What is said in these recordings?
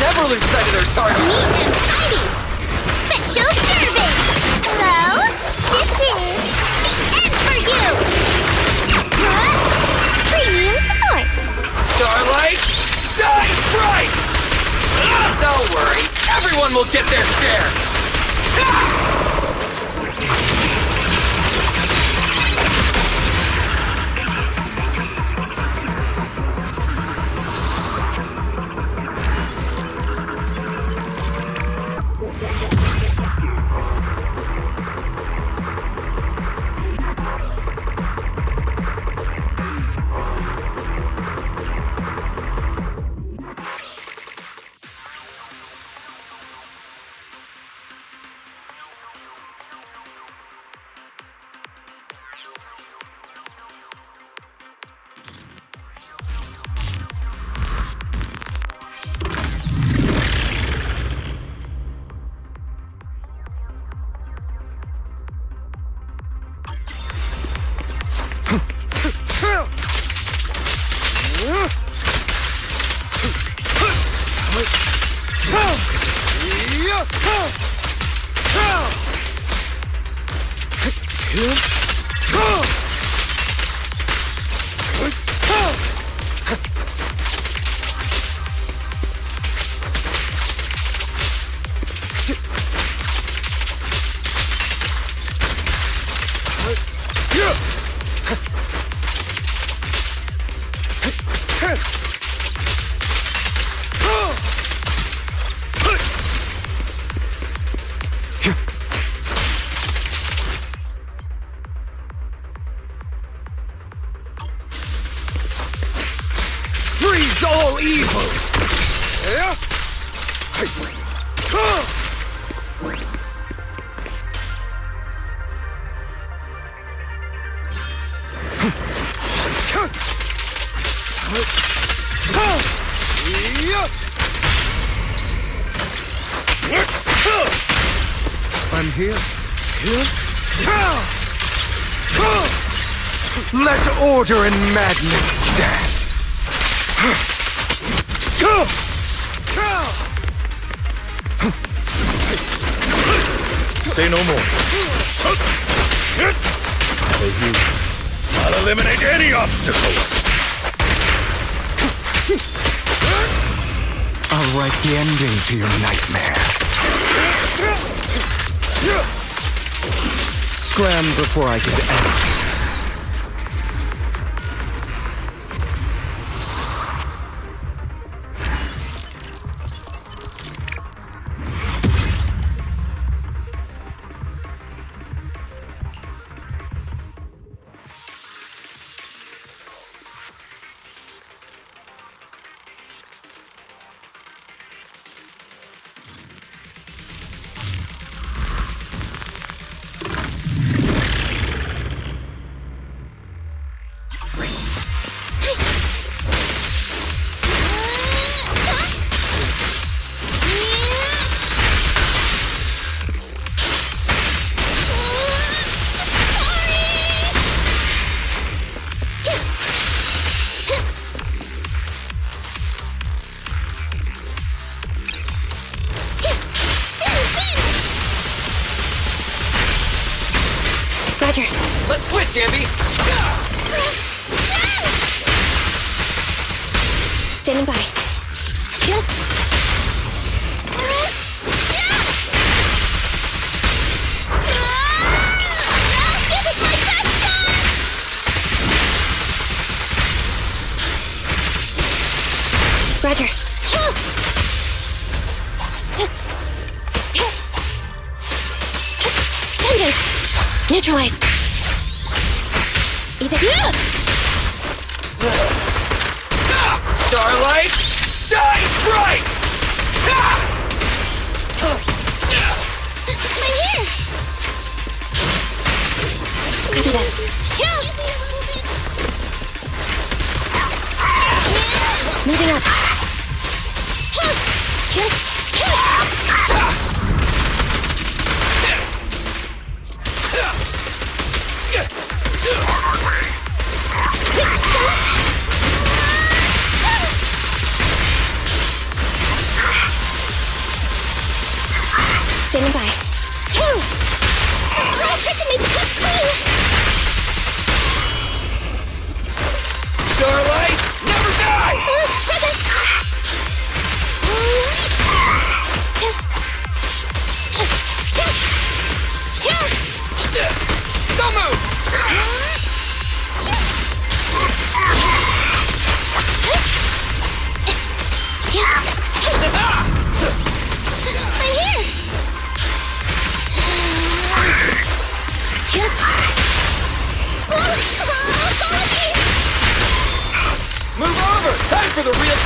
never lose sight of their target. Neat and tidy. Special serving. Hello? This is the end for you. Premium support. Starlight, shine bright! Don't worry, everyone will get their share. Freeze all evil! I'm here. Let order and madness dance. Say no more. I'll eliminate any obstacles. I'll write the ending to your nightmare. Scram before I could end. Roger. Let's switch, Ambi! Standing by. Roger. Tendon. Neutralize. Starlight, shine bright! I'm here. Copy that. Moving up. for the real...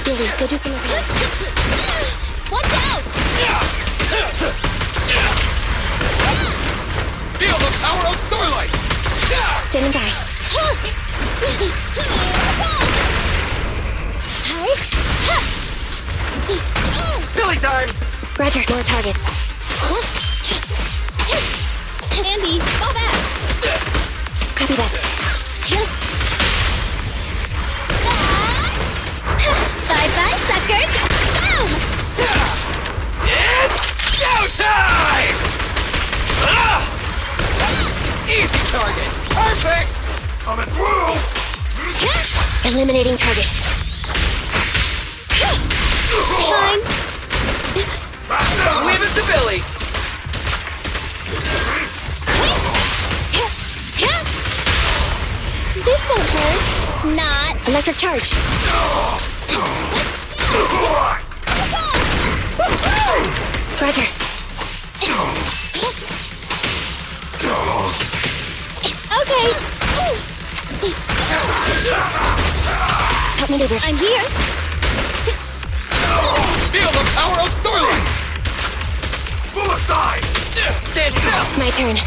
Billy, go do some of this. Watch out! Feel the power of Starlight! Standing by. Billy time! Roger, more targets. Andy, fall back! Copy that. Bye-bye, suckers! Boom! It's showtime! Easy target! Perfect! Coming through! Eliminating target. Fine. Leave it to Billy! This won't hurt. Not. Electric charge. Roger. Okay. Help maneuver. I'm here. Feel the power of Starlight! Move aside! Stand still! My turn.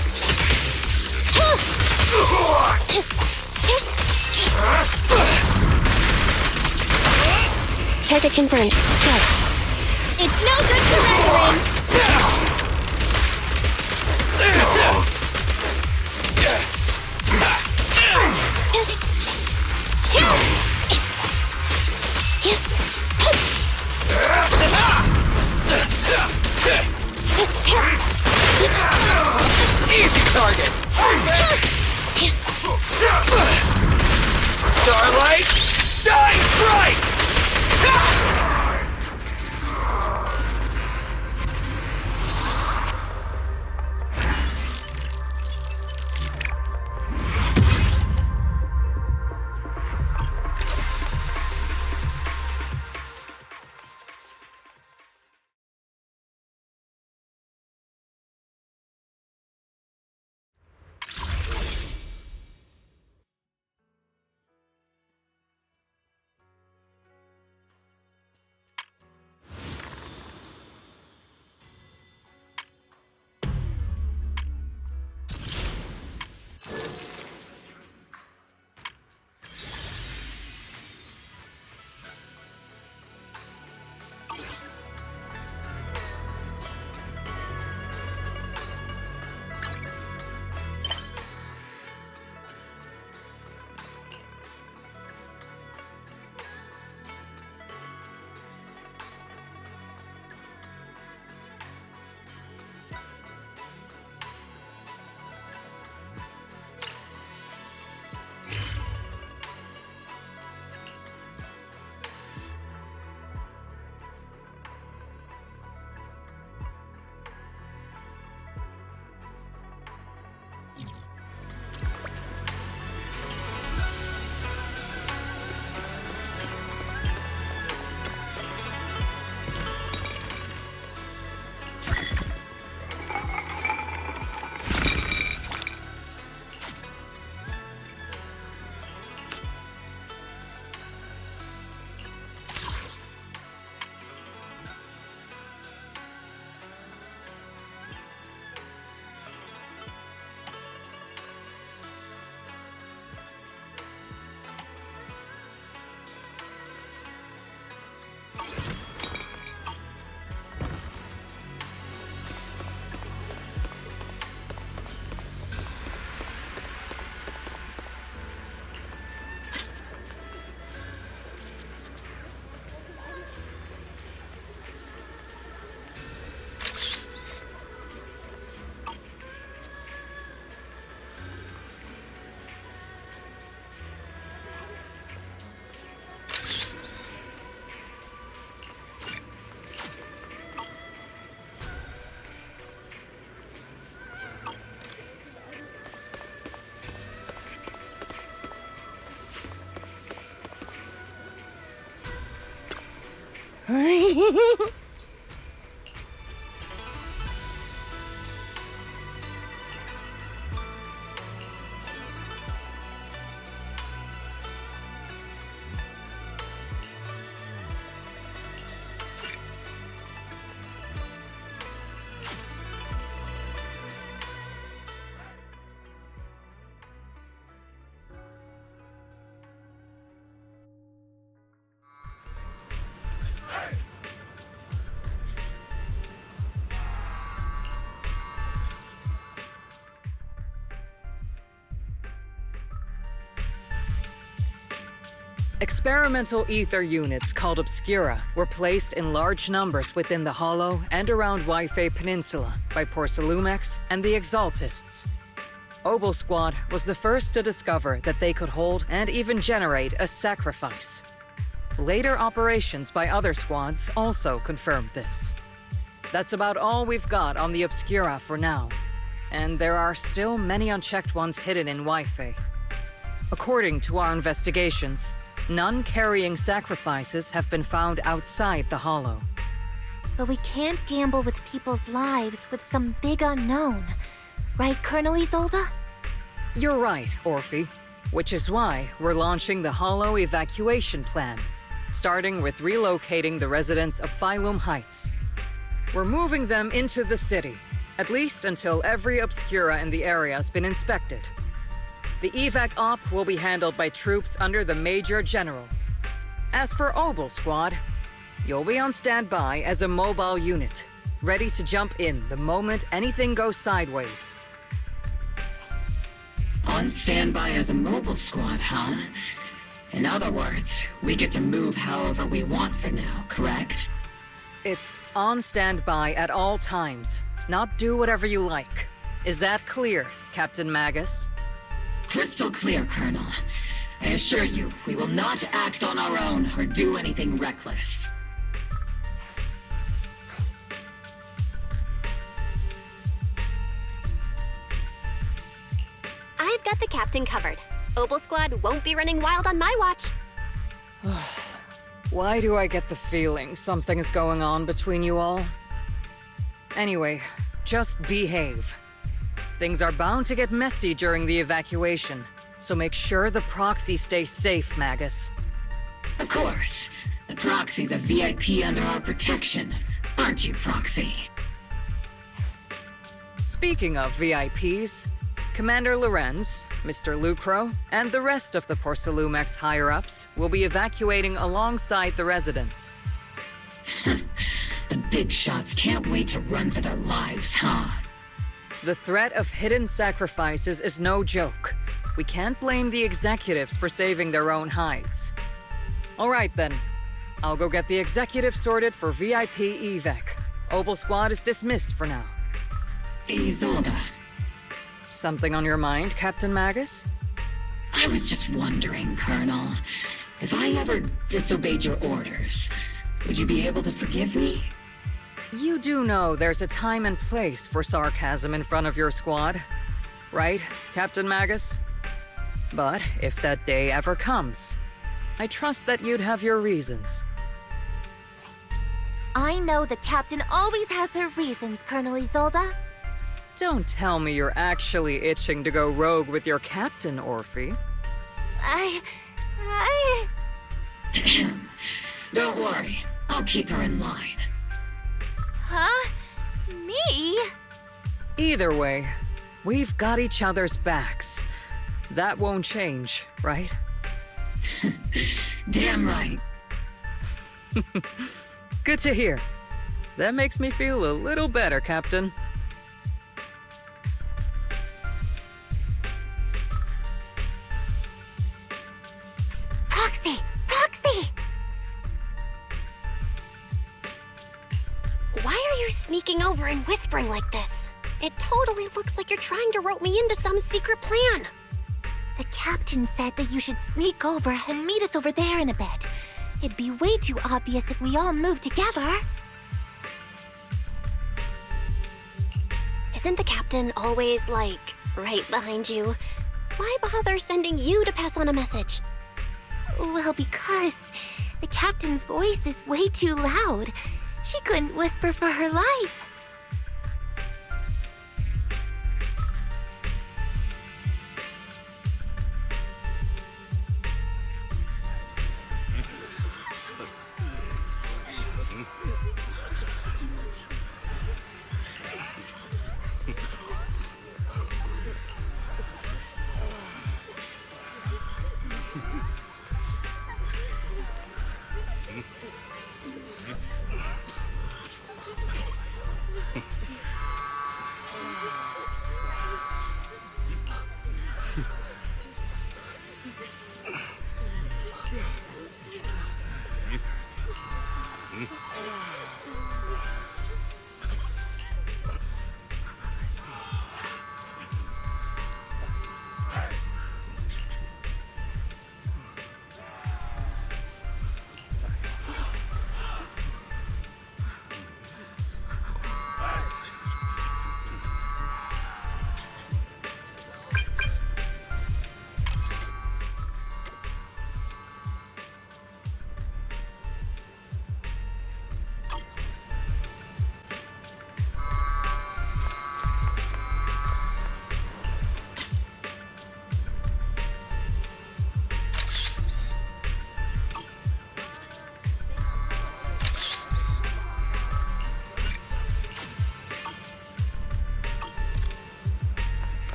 Target confirmed. Go. It's no good surrendering. Easy target! Starlight, shine bright! Experimental ether units called Obscura were placed in large numbers within the Hollow and around Waifei Peninsula by Porcelumex and the Exaltists. Obel Squad was the first to discover that they could hold and even generate a sacrifice. Later operations by other squads also confirmed this. That's about all we've got on the Obscura for now, and there are still many unchecked ones hidden in Waifei. According to our investigations, none carrying sacrifices have been found outside the Hollow. But we can't gamble with people's lives with some big unknown. Right, Colonel Isolde? You're right, Orphe. Which is why we're launching the Hollow evacuation plan, starting with relocating the residents of Phylum Heights. We're moving them into the city, at least until every Obscura in the area has been inspected. The evac op will be handled by troops under the Major General. As for Obel Squad, you'll be on standby as a mobile unit, ready to jump in the moment anything goes sideways. On standby as a mobile squad, huh? In other words, we get to move however we want for now, correct? It's on standby at all times, not do whatever you like. Is that clear, Captain Magus? Crystal clear, Colonel. I assure you, we will not act on our own or do anything reckless. I've got the captain covered. Obel Squad won't be running wild on my watch. Why do I get the feeling something's going on between you all? Anyway, just behave. Things are bound to get messy during the evacuation, so make sure the proxy stays safe, Magus. Of course. The Proxy's a VIP under our protection. Aren't you, Proxy? Speaking of VIPs, Commander Lorenz, Mr. Lucro, and the rest of the Porcelumex higher-ups will be evacuating alongside the residents. The big shots can't wait to run for their lives, huh? The threat of hidden sacrifices is no joke. We can't blame the executives for saving their own hides. All right then, I'll go get the executives sorted for VIP evac. Obel Squad is dismissed for now. Isolde, Something on your mind, Captain Magus? I was just wondering, Colonel, if I ever disobeyed your orders, would you be able to forgive me? You do know there's a time and place for sarcasm in front of your squad, right, Captain Magus? But if that day ever comes, I trust that you'd have your reasons. I know the captain always has her reasons, Colonel Isolde. Don't tell me you're actually itching to go rogue with your captain, Orphe. I... Don't worry, I'll keep her in line. Huh? Me? Either way, we've got each other's backs. That won't change, right? Damn right. Good to hear. That makes me feel a little better, Captain. Psst, Proxy! Proxy! Why are you sneaking over and whispering like this? It totally looks like you're trying to rope me into some secret plan. The captain said that you should sneak over and meet us over there in a bit. It'd be way too obvious if we all moved together. Isn't the captain always, like, right behind you? Why bother sending you to pass on a message? Well, because The captain's voice is way too loud. She couldn't whisper for her life.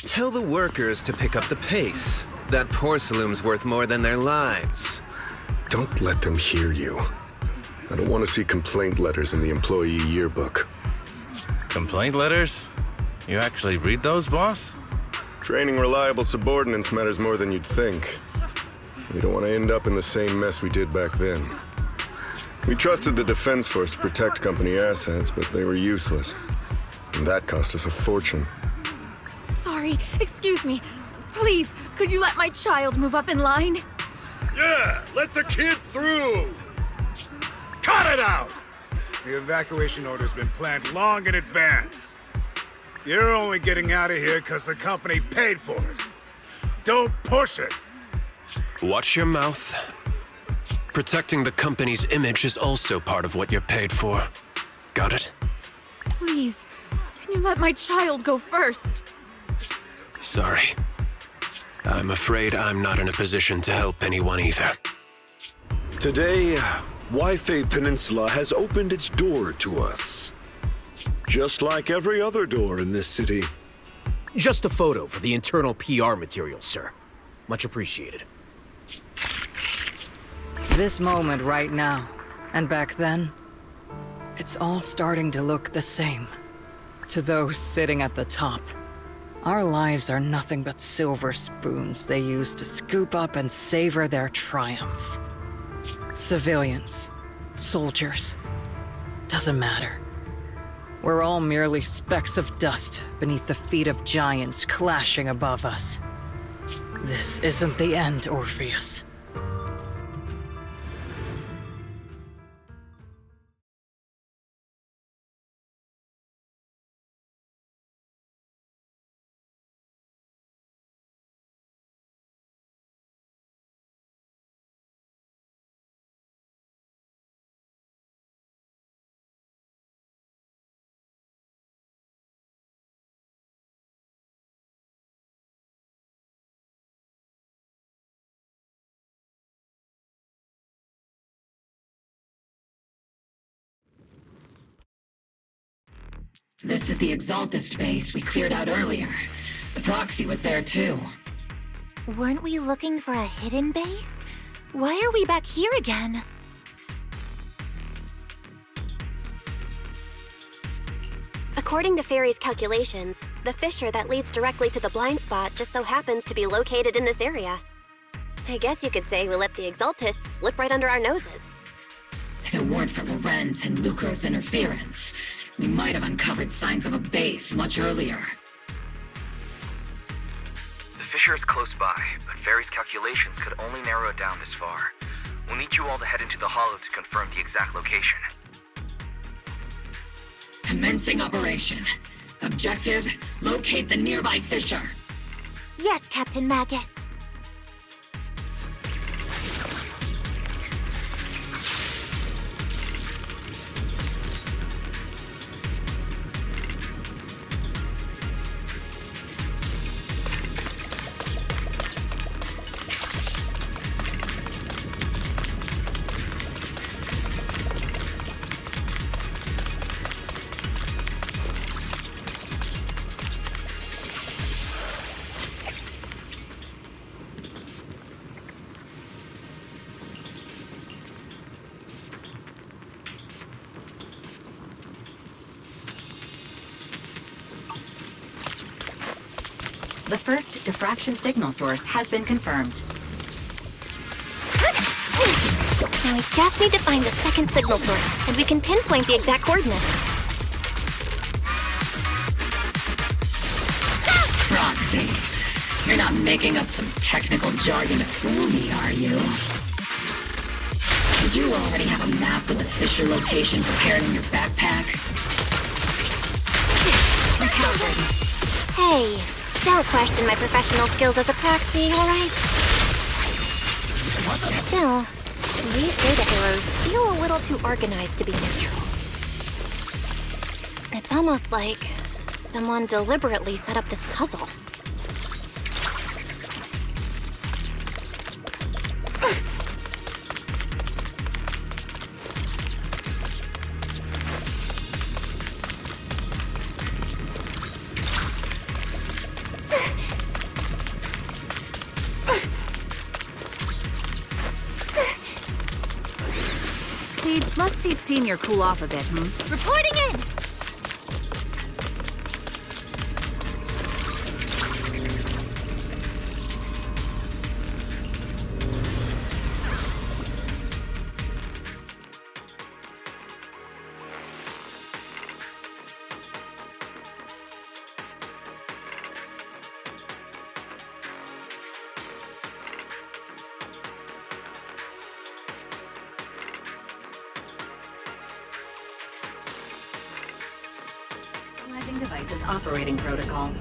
Tell the workers to pick up the pace. That porcelain's worth more than their lives. Don't let them hear you. I don't want to see complaint letters in the employee yearbook. Complaint letters? You actually read those, boss? Training reliable subordinates matters more than you'd think. We don't want to end up in the same mess we did back then. We trusted the Defense Force to protect company assets, but they were useless. And that cost us a fortune. Sorry, excuse me. Please, could you let my child move up in line? Yeah, let the kid through! Cut it out! The evacuation order's been planned long in advance. You're only getting out of here because the company paid for it. Don't push it! Watch your mouth. Protecting the company's image is also part of what you're paid for. Got it? Please, can you let my child go first? Sorry. I'm afraid I'm not in a position to help anyone either. Today, Wi-Fi Peninsula has opened its door to us. Just like every other door in this city. Just a photo for the internal PR material, sir. Much appreciated. This moment right now, and back then, it's all starting to look the same. To those sitting at the top, our lives are nothing but silver spoons they use to scoop up and savor their triumph. Civilians, soldiers, doesn't matter. We're all merely specks of dust beneath the feet of giants clashing above us. This isn't the end, Orpheus. This is the Exaltist base we cleared out earlier. The proxy was there too. Weren't we looking for a hidden base? Why are we back here again? According to Fairy's calculations, the fissure that leads directly to the blind spot just so happens to be located in this area. I guess you could say we let the Exaltists slip right under our noses. If it weren't for Lorenz and Lucro's interference, we might have uncovered signs of a base much earlier. The fissure is close by, but Fairy's calculations could only narrow it down this far. We'll need you all to head into the hollow to confirm the exact location. Commencing operation. Objective, locate the nearby fissure. Yes, Captain Magus. The first diffraction signal source has been confirmed. Now we just need to find the second signal source, and we can pinpoint the exact coordinates. Proxy. You're not making up some technical jargon to fool me, are you? Did you already have a map with the fissure location prepared in your backpack? Hey, don't question my professional skills as a proxy, alright? Still, these data errors feel a little too organized to be natural. It's almost like someone deliberately set up this puzzle. Let's see Senior cool off a bit, Reporting in! Analyzing devices operating protocol.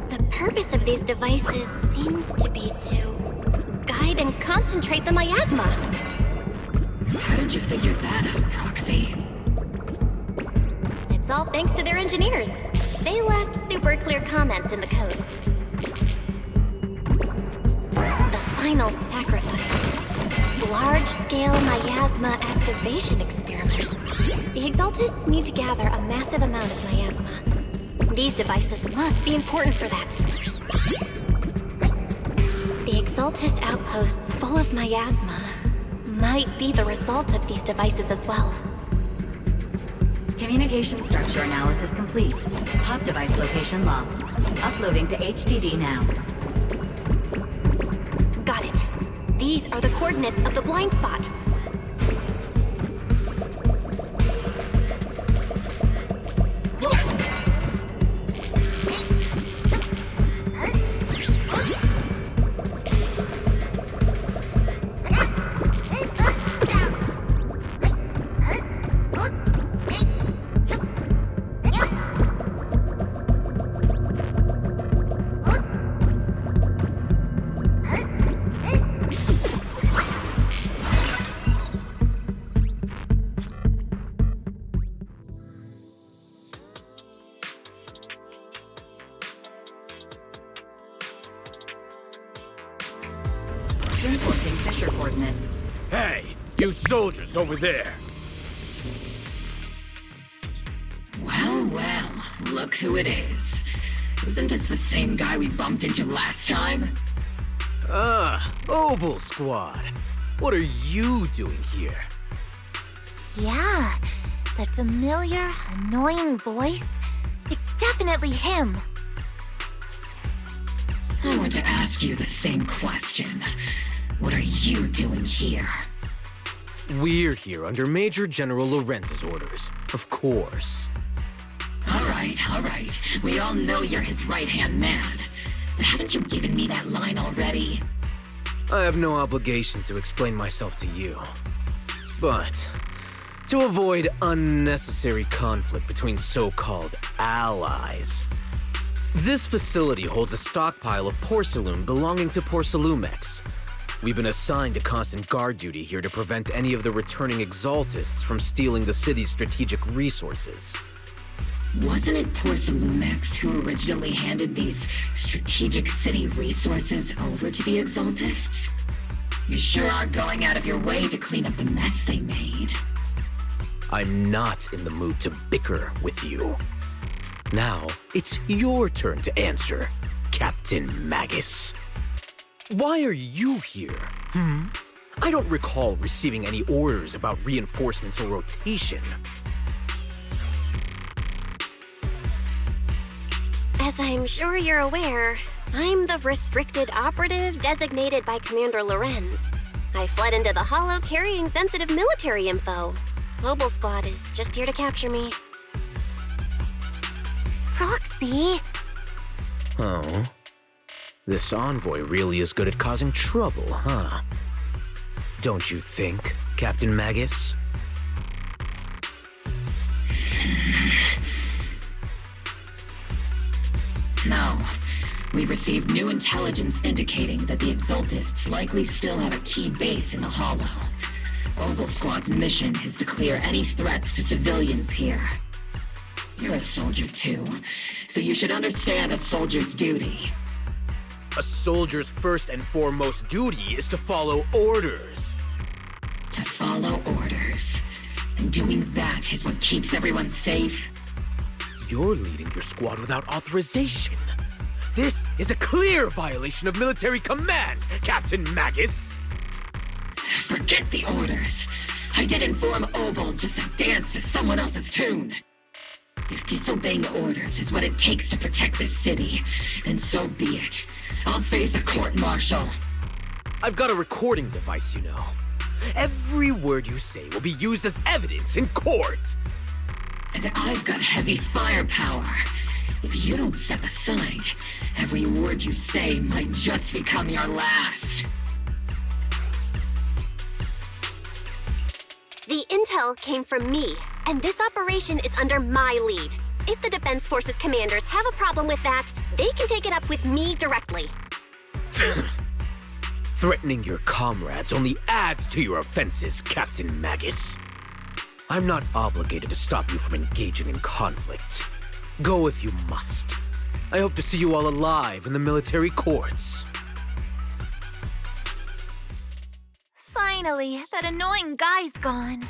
The purpose of these devices seems to be to guide and concentrate the miasma. How did you figure that out, Proxy? It's all thanks to their engineers. They left super clear comments in the code. The final sacrifice. Large-scale miasma activation experiment. The Exaltists need to gather a massive amount of miasma. These devices must be important for that. The Exaltist outposts full of miasma might be the result of these devices as well. Communication structure analysis complete. Hub device location locked. Uploading to HDD now. Got it. These are the coordinates of the blind spot. Importing Fisher coordinates. Hey, you soldiers over there! Well, well, look who it is. Isn't this the same guy we bumped into last time? Obel Squad. What are you doing here? Yeah, that familiar, annoying voice. It's definitely him. I want to ask you the same question. What are you doing here? We're here under Major General Lorenz's orders, of course. All right. We all know you're his right-hand man. But haven't you given me that line already? I have no obligation to explain myself to you. But to avoid unnecessary conflict between so-called allies, this facility holds a stockpile of porcelain belonging to Porcelumex. We've been assigned to constant guard duty here to prevent any of the returning Exaltists from stealing the city's strategic resources. Wasn't it Porcelumex who originally handed these strategic city resources over to the Exaltists? You sure are going out of your way to clean up the mess they made. I'm not in the mood to bicker with you. Now, it's your turn to answer, Captain Magus. Why are you here? I don't recall receiving any orders about reinforcements or rotation. As I'm sure you're aware, I'm the restricted operative designated by Commander Lorenz. I fled into the Hollow carrying sensitive military info. Obel Squad is just here to capture me. Proxy? Oh. This envoy really is good at causing trouble, huh? Don't you think, Captain Magus? No. We've received new intelligence indicating that the Exaltists likely still have a key base in the Hollow. Obel Squad's mission is to clear any threats to civilians here. You're a soldier too, so you should understand a soldier's duty. A soldier's first and foremost duty is to follow orders. To follow orders. And doing that is what keeps everyone safe. You're leading your squad without authorization. This is a clear violation of military command, Captain Magus. Forget the orders. I didn't form Obel just to dance to someone else's tune. If disobeying orders is what it takes to protect this city, then so be it. I'll face a court-martial. I've got a recording device, you know. Every word you say will be used as evidence in court. And I've got heavy firepower. If you don't step aside, every word you say might just become your last. The intel came from me, and this operation is under my lead. If the Defense Forces commanders have a problem with that, they can take it up with me directly. Threatening your comrades only adds to your offenses, Captain Magus. I'm not obligated to stop you from engaging in conflict. Go if you must. I hope to see you all alive in the military courts. Finally, that annoying guy's gone.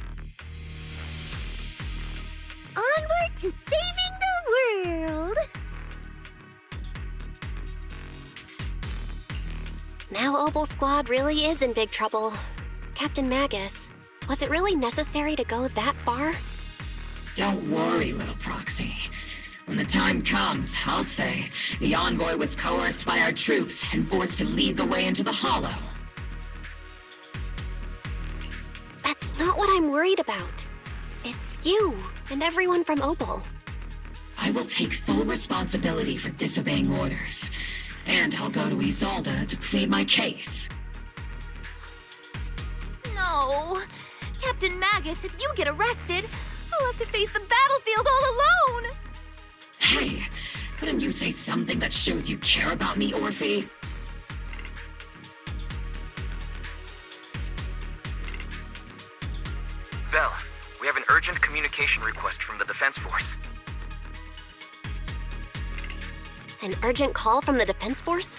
Onward to saving the world! Now Obel Squad really is in big trouble. Captain Magus, was it really necessary to go that far? Don't worry, little proxy. When the time comes, I'll say the envoy was coerced by our troops and forced to lead the way into the Hollow. That's not what I'm worried about. It's you and everyone from Obel. I will take full responsibility for disobeying orders. And I'll go to Isolde to plead my case. No! Captain Magus, if you get arrested, I'll have to face the battlefield all alone! Hey, couldn't you say something that shows you care about me, Orphe? Bell, we have an urgent communication request from the Defense Force. An urgent call from the Defense Force?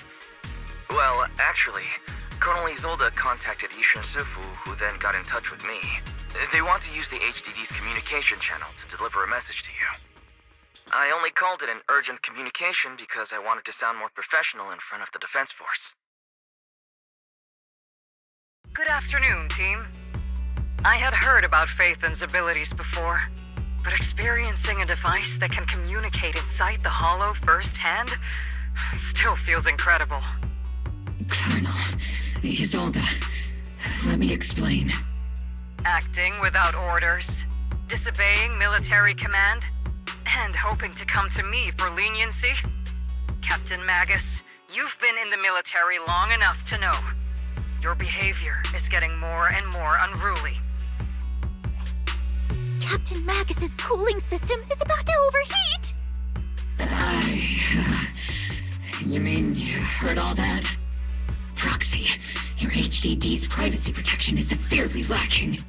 Well, actually, Colonel Isolde contacted Ishin Sifu, who then got in touch with me. They want to use the HDD's communication channel to deliver a message to you. I only called it an urgent communication because I wanted to sound more professional in front of the Defense Force. Good afternoon, team. I had heard about Phaethon's abilities before, but experiencing a device that can communicate inside the Hollow firsthand still feels incredible. Colonel, Isolde, let me explain. Acting without orders, disobeying military command, and hoping to come to me for leniency? Captain Magus, you've been in the military long enough to know. Your behavior is getting more and more unruly. Captain Magus's cooling system is about to overheat! You mean you heard all that? Proxy, your HDD's privacy protection is severely lacking.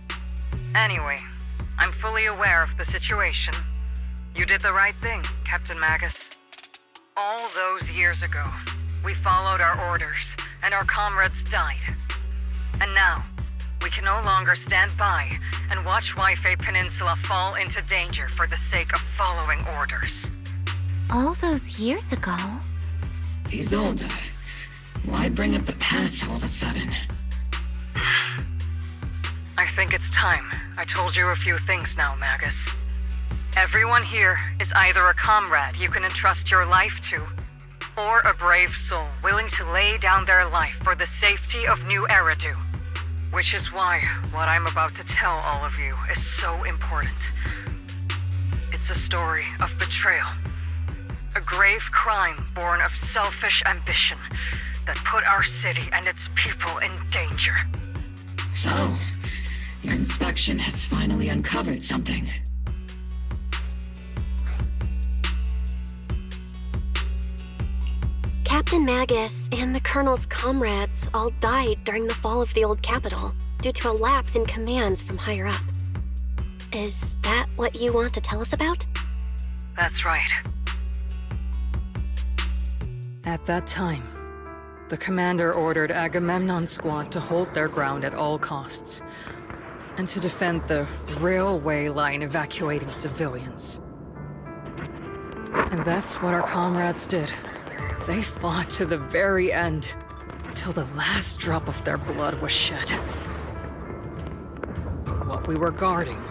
Anyway, I'm fully aware of the situation. You did the right thing, Captain Magus. All those years ago, we followed our orders, and our comrades died. And now, we can no longer stand by and watch Waifei Peninsula fall into danger for the sake of following orders. All those years ago? Isolde, why bring up the past all of a sudden? I think it's time I told you a few things now, Magus. Everyone here is either a comrade you can entrust your life to, or a brave soul willing to lay down their life for the safety of New Eridu. Which is why what I'm about to tell all of you is so important. It's a story of betrayal. A grave crime born of selfish ambition that put our city and its people in danger. So, your inspection has finally uncovered something. Captain Magus and the Colonel's comrades all died during the fall of the old capital due to a lapse in commands from higher up. Is that what you want to tell us about? That's right. At that time, the commander ordered Agamemnon's squad to hold their ground at all costs, and to defend the railway line evacuating civilians. And that's what our comrades did. They fought to the very end, until the last drop of their blood was shed. what we were guarding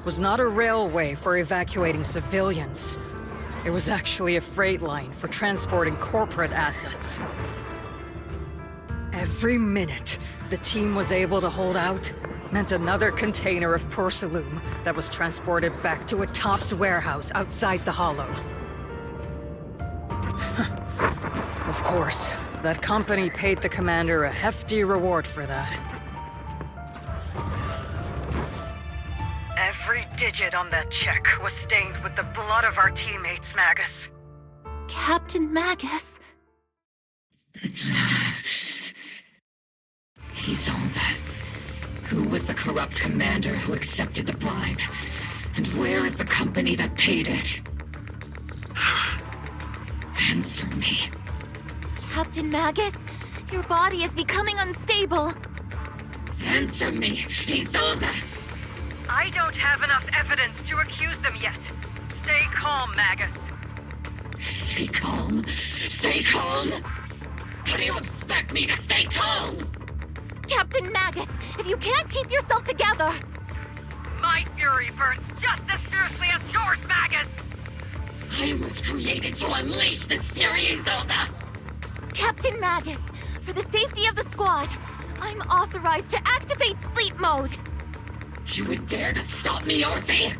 was not a railway for evacuating civilians. It was actually a freight line for transporting corporate assets. Every minute the team was able to hold out meant another container of porcelain that was transported back to a Topps warehouse outside the Hollow. Of course, that company paid the commander a hefty reward for that. Every digit on that check was stained with the blood of our teammates, Magus. Captain Magus? Isolde. Who was the corrupt commander who accepted the bribe? And where is the company that paid it? Answer me. Captain Magus, your body is becoming unstable. Answer me, Isolde! I don't have enough evidence to accuse them yet. Stay calm, Magus. Stay calm? Stay calm? How do you expect me to stay calm? Captain Magus, if you can't keep yourself together... My fury burns just as fiercely as yours, Magus! I was created to unleash this fury, Isolde! Captain Magus, for the safety of the squad, I'm authorized to activate sleep mode. You would dare to stop me, Orphe?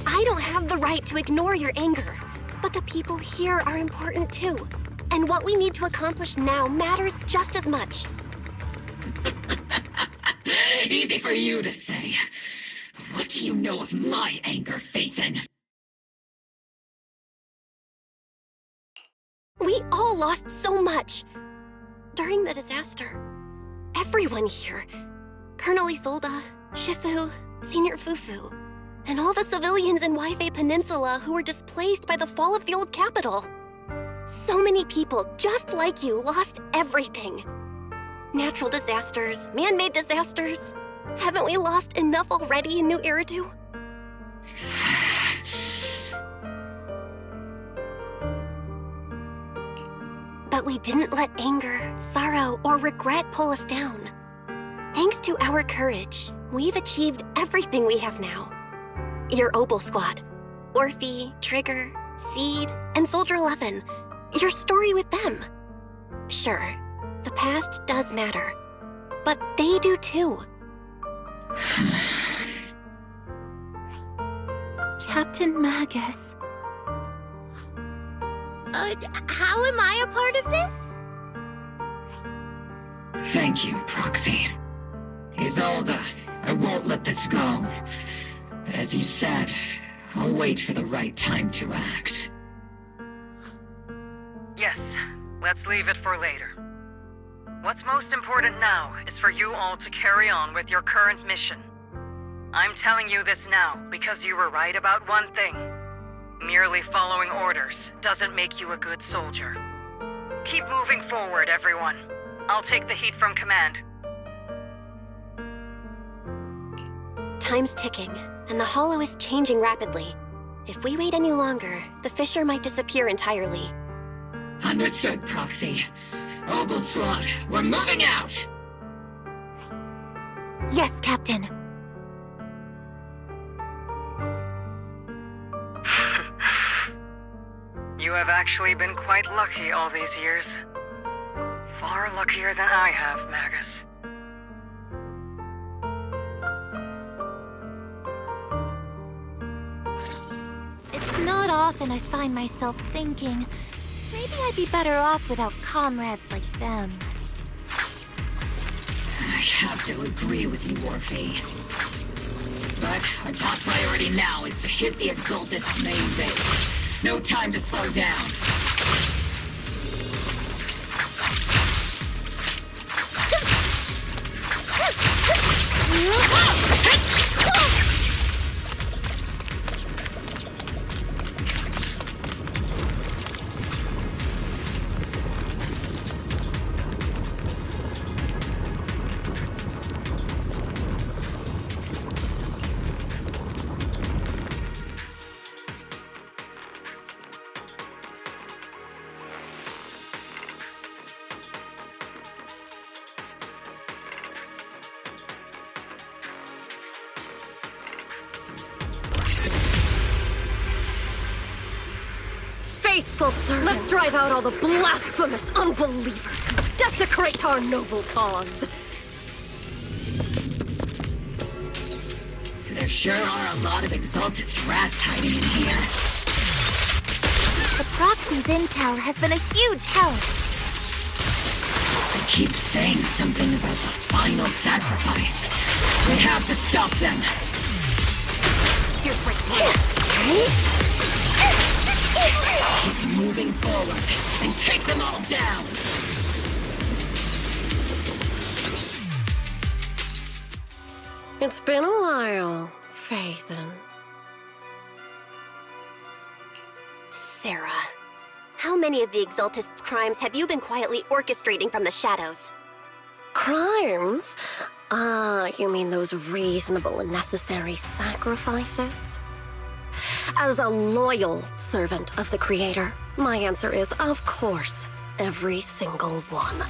I don't have the right to ignore your anger, but the people here are important too. And what we need to accomplish now matters just as much. Easy for you to say. What do you know of my anger, Phaethon? We all lost so much. During the disaster, everyone here, Colonel Isolde, Shifu, Senior Fufu, and all the civilians in Waifei Peninsula who were displaced by the fall of the old capital. So many people just like you lost everything. Natural disasters, man-made disasters. Haven't we lost enough already in New Eridu? But we didn't let anger, sorrow, or regret pull us down. Thanks to our courage, we've achieved everything we have now. Your Obel Squad, Orphe, Trigger, Seed, and Soldier 11. Your story with them. Sure, the past does matter, but they do too. Captain Magus. How am I a part of this? Thank you, Proxy. Isolde, I won't let this go. But as you said, I'll wait for the right time to act. Yes, let's leave it for later. What's most important now is for you all to carry on with your current mission. I'm telling you this now because you were right about one thing. Merely following orders doesn't make you a good soldier. Keep moving forward, everyone. I'll take the heat from command. Time's ticking, and the Hollow is changing rapidly. If we wait any longer, the fissure might disappear entirely. Understood, Proxy. Obel Squad, we're moving out! Yes, Captain. You have actually been quite lucky all these years. Far luckier than I have, Magus. It's not often I find myself thinking, maybe I'd be better off without comrades like them. I have to agree with you, Orphe. But our top priority now is to hit the Exaltist's main base. No time to slow down. Faithful servants. Let's drive out all the blasphemous unbelievers who desecrate our noble cause. There sure are a lot of Exaltist rats hiding in here. The proxy's intel has been a huge help. They keep saying something about the final sacrifice. We have to stop them. Here's right Keep moving forward and take them all down. It's been a while, Faithin. Sarah, how many of the Exaltists' crimes have you been quietly orchestrating from the shadows? Crimes? Ah, you mean those reasonable and necessary sacrifices? As a loyal servant of the Creator, my answer is, of course, every single one.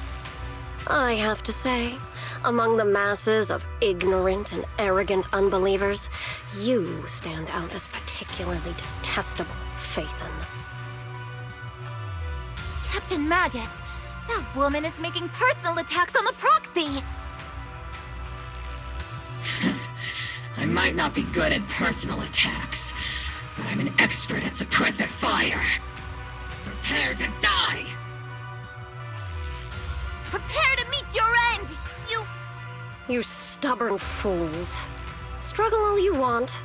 I have to say, among the masses of ignorant and arrogant unbelievers, you stand out as particularly detestable, Faithin. Captain Magus, that woman is making personal attacks on the proxy! I might not be good at personal attacks, but I'm an expert at suppressive fire. Prepare to die! Prepare to meet your end, You stubborn fools. Struggle all you want.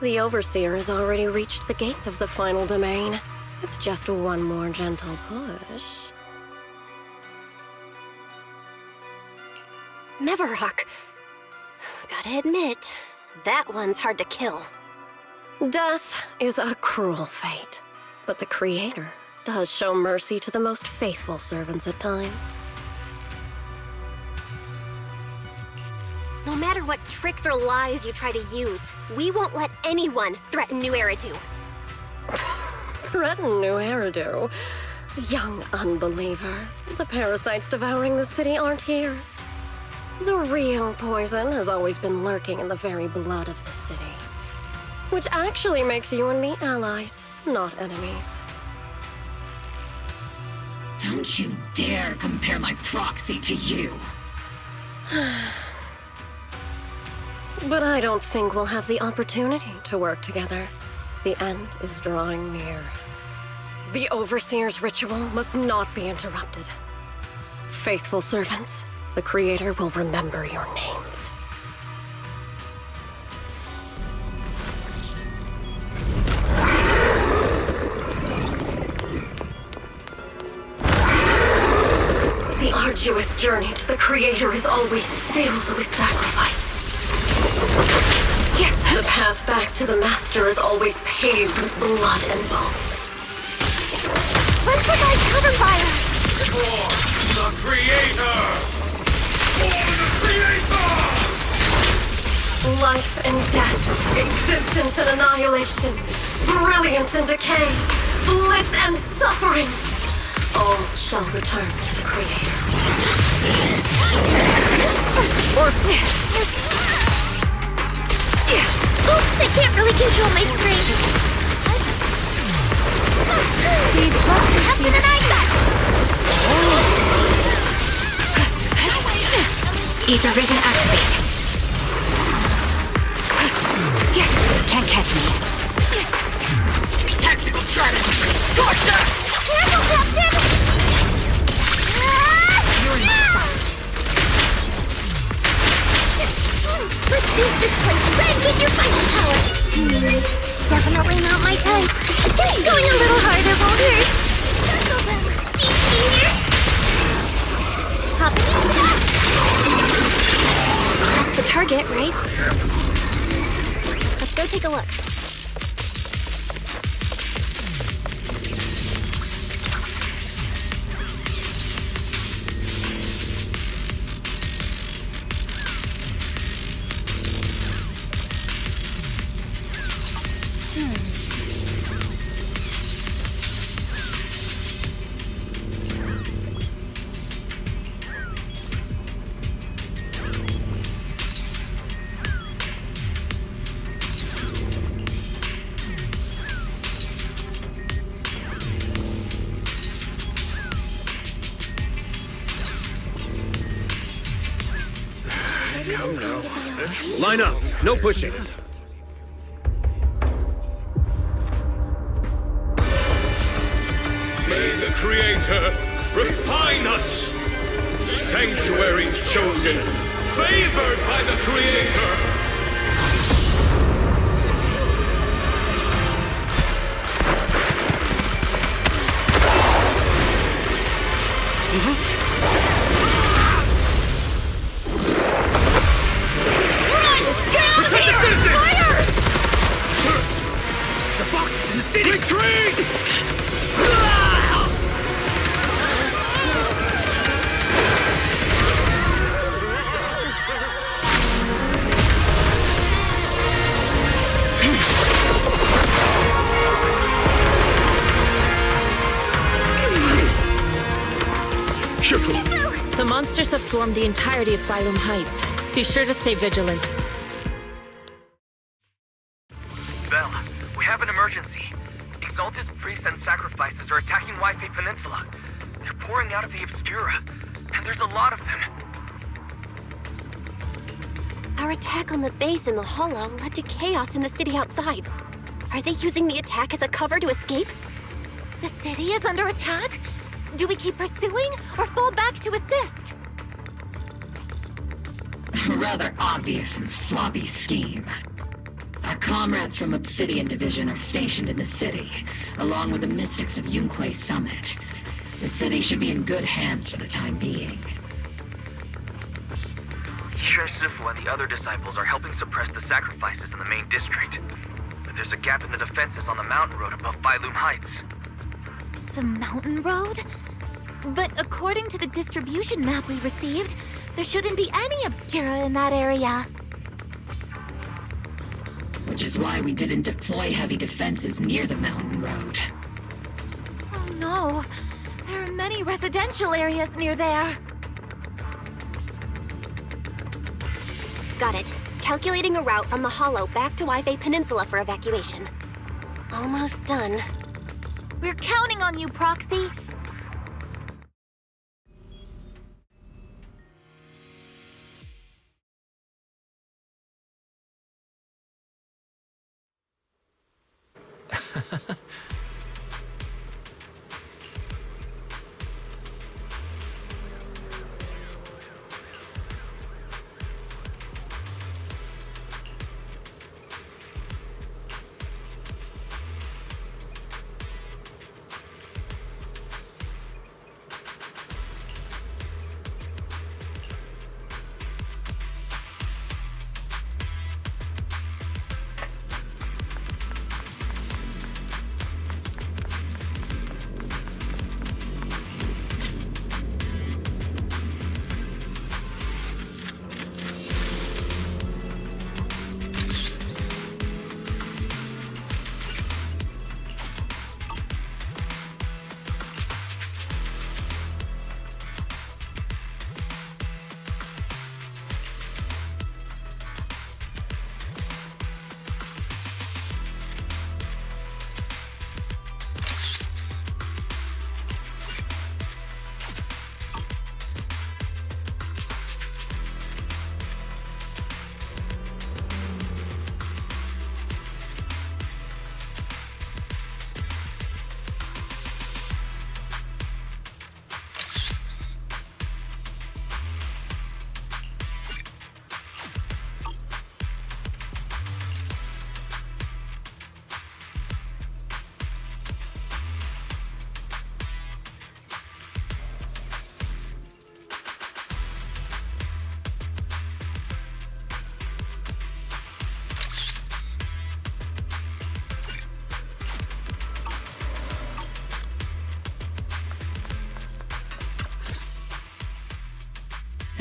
The Overseer has already reached the gate of the final domain. It's just one more gentle push. Mevarok. Gotta admit, that one's hard to kill. Death is a cruel fate, but the Creator does show mercy to the most faithful servants at times. No matter what tricks or lies you try to use, we won't let anyone threaten New Eridu. Threaten New Eridu? Young unbeliever. The parasites devouring the city aren't here. The real poison has always been lurking in the very blood of the city. Which actually makes you and me allies, not enemies. Don't you dare compare my proxy to you. But I don't think we'll have the opportunity to work together. The end is drawing near. The Overseer's ritual must not be interrupted. Faithful servants, the Creator will remember your names. The arduous journey to the Creator is always filled with sacrifice. The path back to the Master is always paved with blood and bones. Let's provide cover fire! For the Creator! For the Creator! Life and death, existence and annihilation, brilliance and decay, bliss and suffering, all shall return to the Creator. Or death. Oops, I can't really control my strength. See, what's happening tonight? Ether vision activate. Can't catch me. Tactical strategy! Torture! Careful, Captain! You're in sight. Let's see if this place can get your fighting power. Definitely not my type. Going a little harder won't hurt. See here? Popping in. That's the target, right? Let's go take a look. Line up. No pushing. May the Creator refine us! Sanctuaries chosen, favored by the Creator! The monsters have swarmed the entirety of Phylum Heights. Be sure to stay vigilant. Bell, we have an emergency. Exaltus priests and sacrifices are attacking Wi-Fi Peninsula. They're pouring out of the Obscura, and there's a lot of them. Our attack on the base in the Hollow led to chaos in the city outside. Are they using the attack as a cover to escape? The city is under attack? Do we keep pursuing or fall back to assist? A rather obvious and sloppy scheme. Our comrades from Obsidian Division are stationed in the city, along with the mystics of Yunque Summit. The city should be in good hands for the time being. Yishun Sifu and the other disciples are helping suppress the sacrifices in the main district. But there's a gap in the defenses on the mountain road above Phylum Heights. The mountain road? But according to the distribution map we received, there shouldn't be any Obscura in that area. Which is why we didn't deploy heavy defenses near the mountain road. Oh no, there are many residential areas near there. Got it. Calculating a route from the Hollow back to Wi-Fi Peninsula for evacuation. Almost done. We're counting on you, Proxy.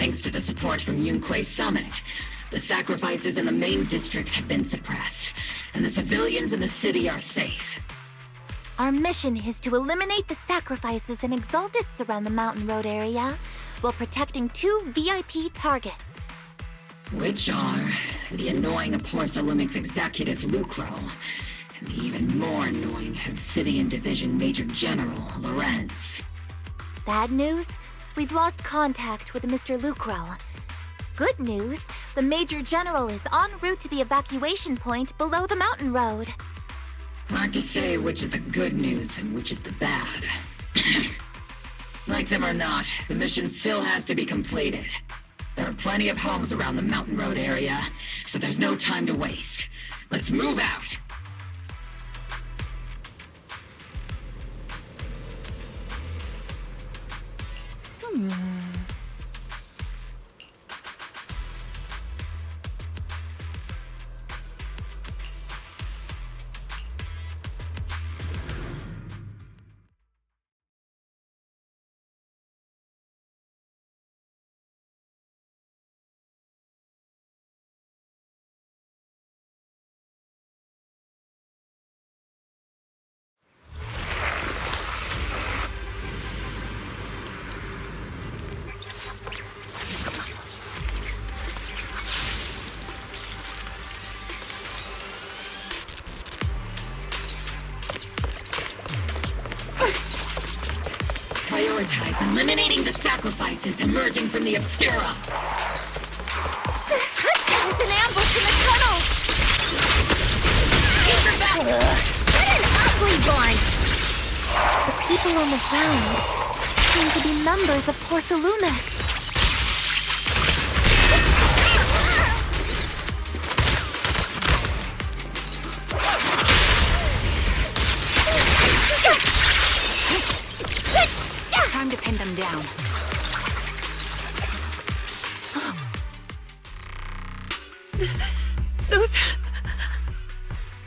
Thanks to the support from Yunque Summit, the sacrifices in the main district have been suppressed, and the civilians in the city are safe. Our mission is to eliminate the sacrifices and exaltists around the mountain road area, while protecting 2 VIP targets. Which are the annoying Aporsalumix executive Lucro, and the even more annoying Obsidian Division Major General Lorenz. Bad news? We've lost contact with Mr. Lucro. good news. The Major General is en route to the evacuation point below the mountain road. Hard to say which is the good news and which is the bad. Like them or not, the mission still has to be completed. There are plenty of homes around the mountain road area, so there's no time to waste. Let's move out! Prioritize eliminating the sacrifices emerging from the Obscura. There's an ambush in the tunnel! Keep your back! What an ugly bunch! The people on the ground seem to be members of Porcelumex. Time to pin them down.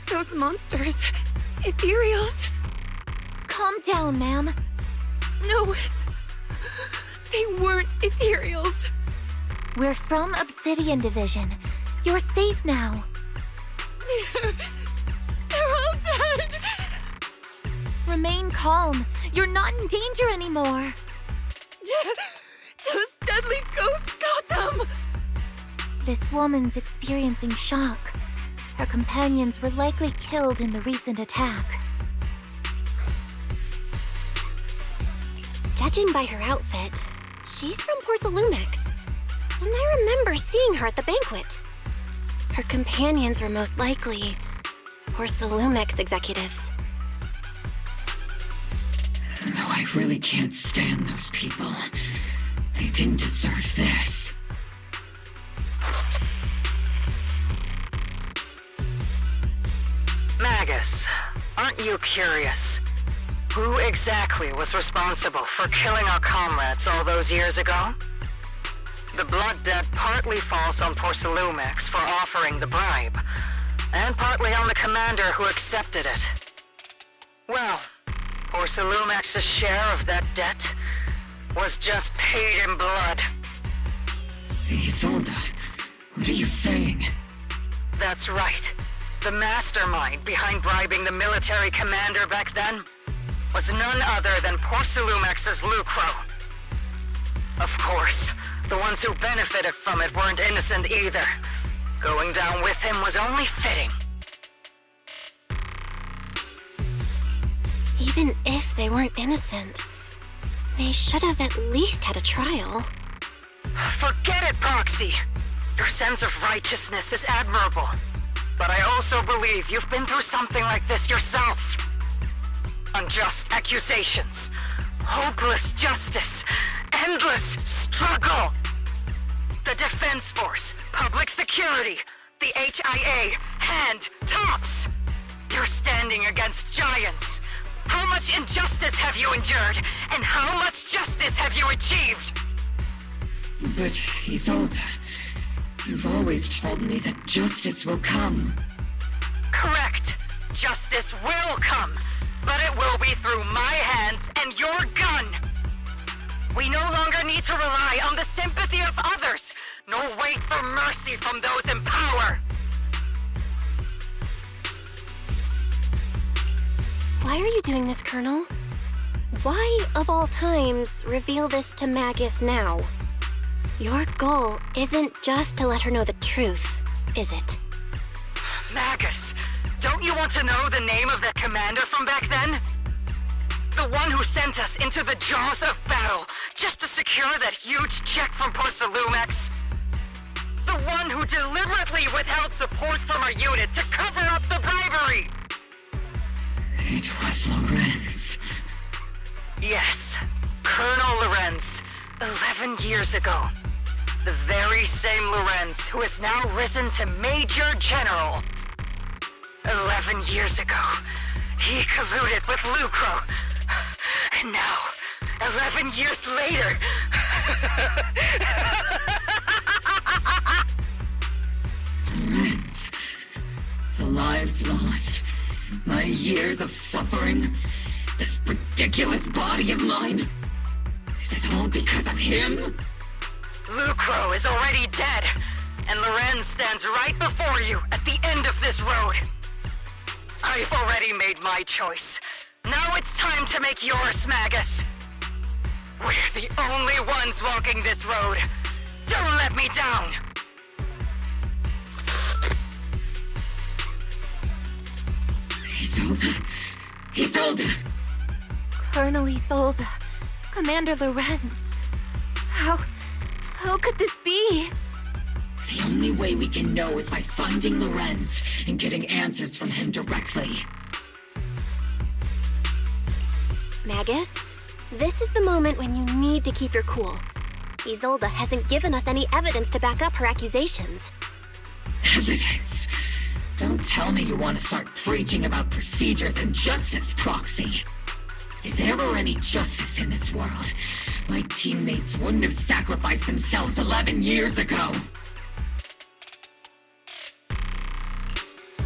Those monsters. Ethereals. Calm down, ma'am. No. They weren't Ethereals. We're from Obsidian Division. You're safe now. They're all dead. Remain calm. You're not in danger anymore. Those deadly ghosts got them! This woman's experiencing shock. Her companions were likely killed in the recent attack. Judging by her outfit, she's from Porcelumex. And I remember seeing her at the banquet. Her companions were most likely Porcelumex executives. Though I really can't stand those people. They didn't deserve this. Magus, aren't you curious? Who exactly was responsible for killing our comrades all those years ago? The blood debt partly falls on Porcelumex for offering the bribe, and partly on the commander who accepted it. Well, Porcelumex's share of that debt was just paid in blood. Isolde, what are you saying? That's right. The mastermind behind bribing the military commander back then was none other than Porcelumex's Lucro. Of course, the ones who benefited from it weren't innocent either. Going down with him was only fitting. Even if they weren't innocent, they should have at least had a trial. Forget it, Proxy! Your sense of righteousness is admirable. But I also believe you've been through something like this yourself. Unjust accusations, hopeless justice, endless struggle. The Defense Force, public security, the HIA, and TOPS. You're standing against giants. How much injustice have you endured, and how much justice have you achieved? But, Isolde, you've always told me that justice will come. Correct. Justice will come, but it will be through my hands and your gun. We no longer need to rely on the sympathy of others, nor wait for mercy from those in power. Why are you doing this, Colonel? Why, of all times, reveal this to Magus now? Your goal isn't just to let her know the truth, is it? Magus, don't you want to know the name of that commander from back then? The one who sent us into the jaws of battle just to secure that huge check from Porcelumex? the one who deliberately withheld support from our unit to cover up the bribery! It was Lorenz. Yes, Colonel Lorenz, 11 years ago. The very same Lorenz who has now risen to Major General. 11 years ago, he colluded with Lucro. And now, 11 years later... Lorenz, the lives lost, my years of suffering, this ridiculous body of mine. Is it all because of him? Lucro is already dead, and Lorenz stands right before you at the end of this road. I've already made my choice. Now it's time to make yours, Magus. We're the only ones walking this road. Don't let me down. Isolde! Colonel Isolde. Commander Lorenz. How could this be? The only way we can know is by finding Lorenz and getting answers from him directly. Magus, this is the moment when you need to keep your cool. Isolde hasn't given us any evidence to back up her accusations. Evidence? Don't tell me you want to start preaching about procedures and justice, Proxy. If there were any justice in this world, my teammates wouldn't have sacrificed themselves 11 years ago.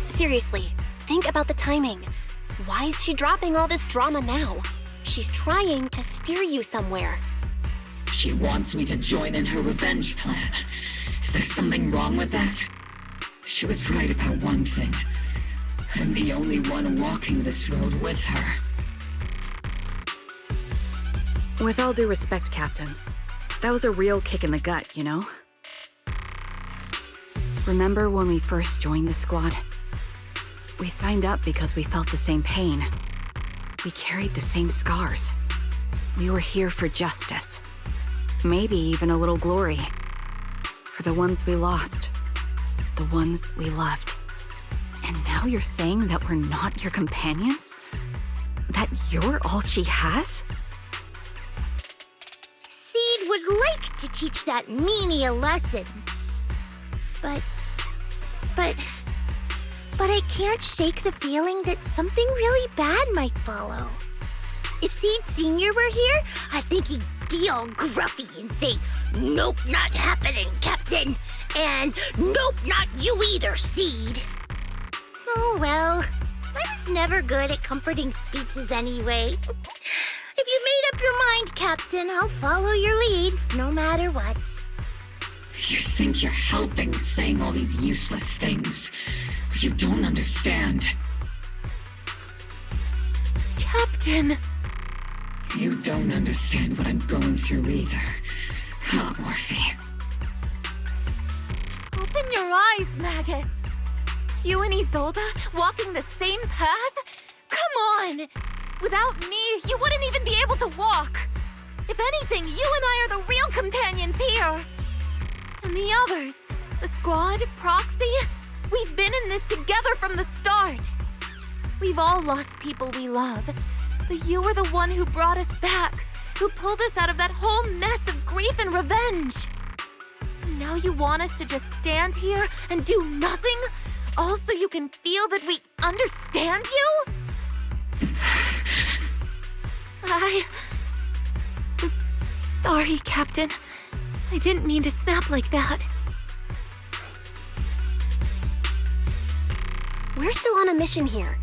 Seriously, think about the timing. Why is she dropping all this drama now? She's trying to steer you somewhere. She wants me to join in her revenge plan. Is there something wrong with that? She was right about one thing. I'm the only one walking this road with her. With all due respect, Captain, that was a real kick in the gut, you know? Remember when we first joined the squad? We signed up because we felt the same pain. We carried the same scars. We were here for justice. Maybe even a little glory. For the ones we lost. The ones we loved. And now you're saying that we're not your companions? That you're all she has? Seed would like to teach that meanie a lesson. But I can't shake the feeling that something really bad might follow. If Seed Sr. were here, I think he'd be all gruffy and say, "Nope, not happening, Captain." And "Nope, not you either, Seed." Oh well, I was never good at comforting speeches anyway. If you made up your mind, Captain, I'll follow your lead, no matter what. You think you're helping saying all these useless things, but you don't understand. Captain! You don't understand what I'm going through either, huh, Orphe? Open your eyes, Magus. You and Isolde walking the same path? Come on! Without me, you wouldn't even be able to walk. If anything, you and I are the real companions here. And the others, the squad, Proxy, we've been in this together from the start. We've all lost people we love, but you were the one who brought us back, who pulled us out of that whole mess of grief and revenge. And now you want us to just stand here and do nothing, all so you can feel that we understand you? Sorry, Captain. I didn't mean to snap like that. We're still on a mission here.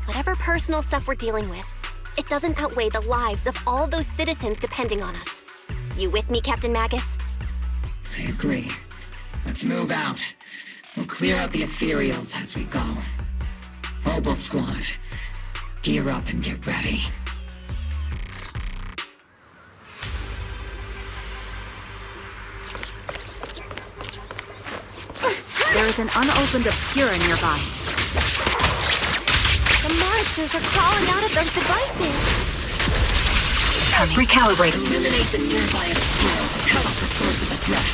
Whatever personal stuff we're dealing with, it doesn't outweigh the lives of all those citizens depending on us. You with me, Captain Magus? I agree. Let's move out. We'll clear out the ethereals as we go. Mobile Squad, gear up and get ready. There is an unopened Obscura nearby. The monsters are crawling out of those devices. Recalibrating. Eliminate the nearby Obscura to cut off the source of the threat.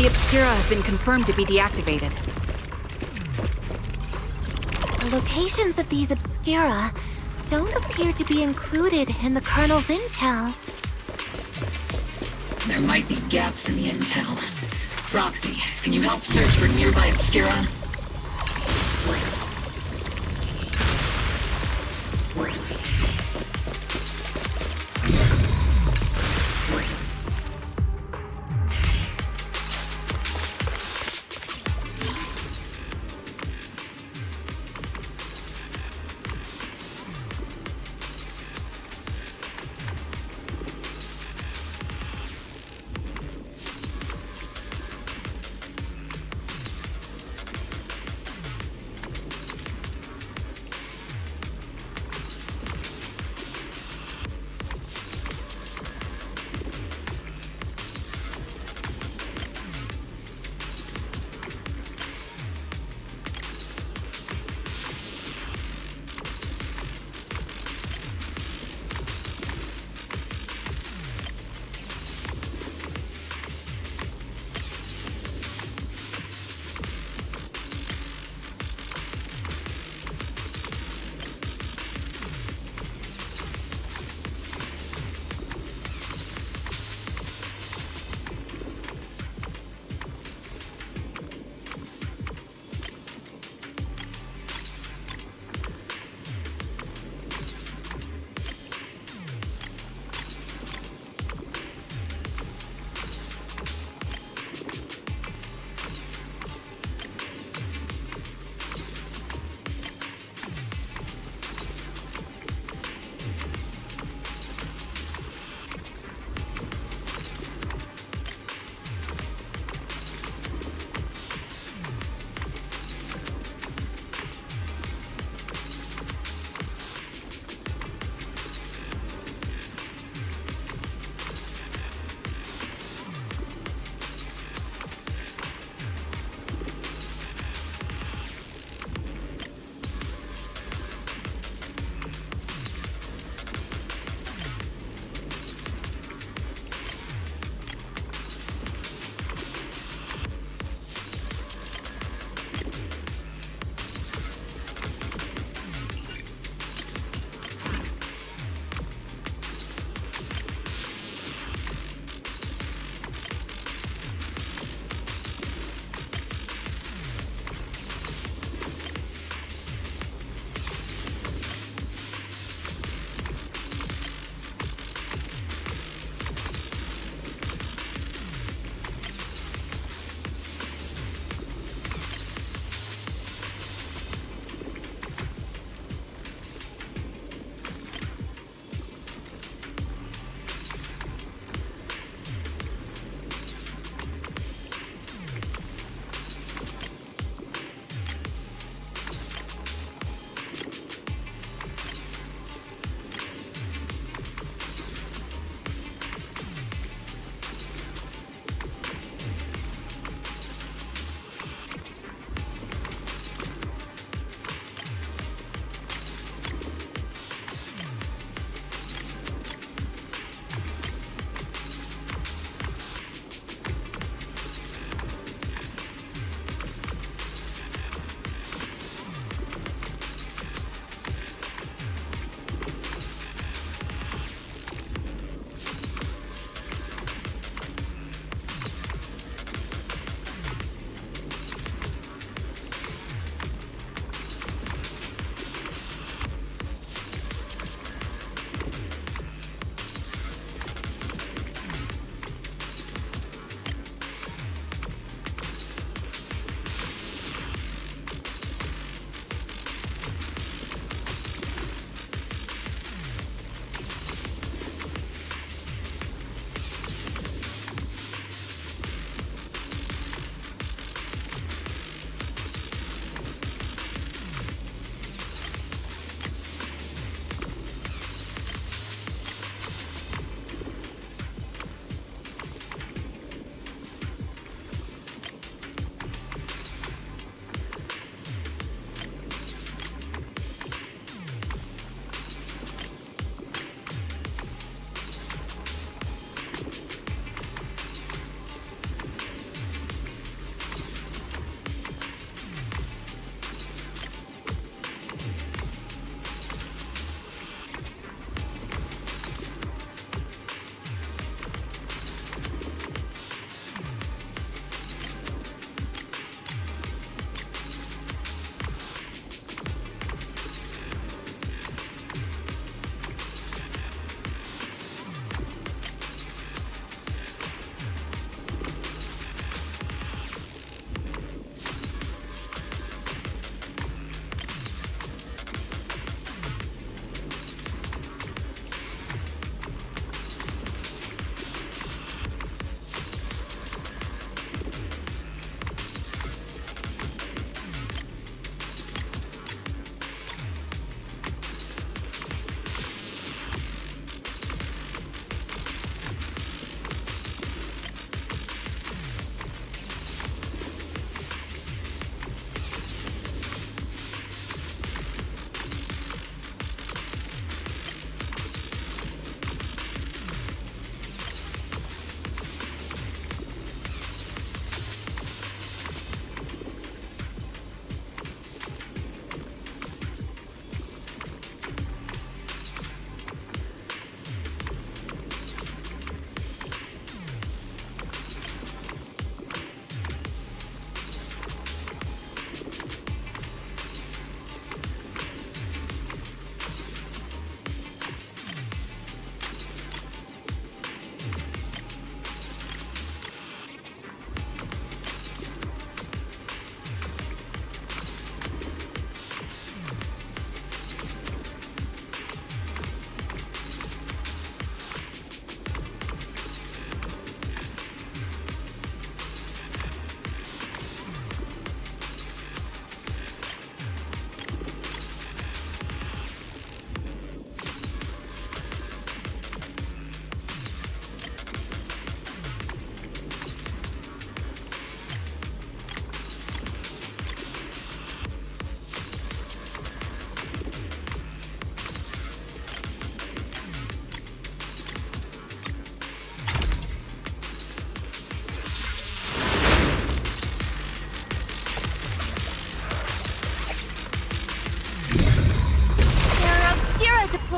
The Obscura have been confirmed to be deactivated. The locations of these Obscura don't appear to be included in the Colonel's intel. There might be gaps in the intel. Roxy, can you help search for nearby Obscura?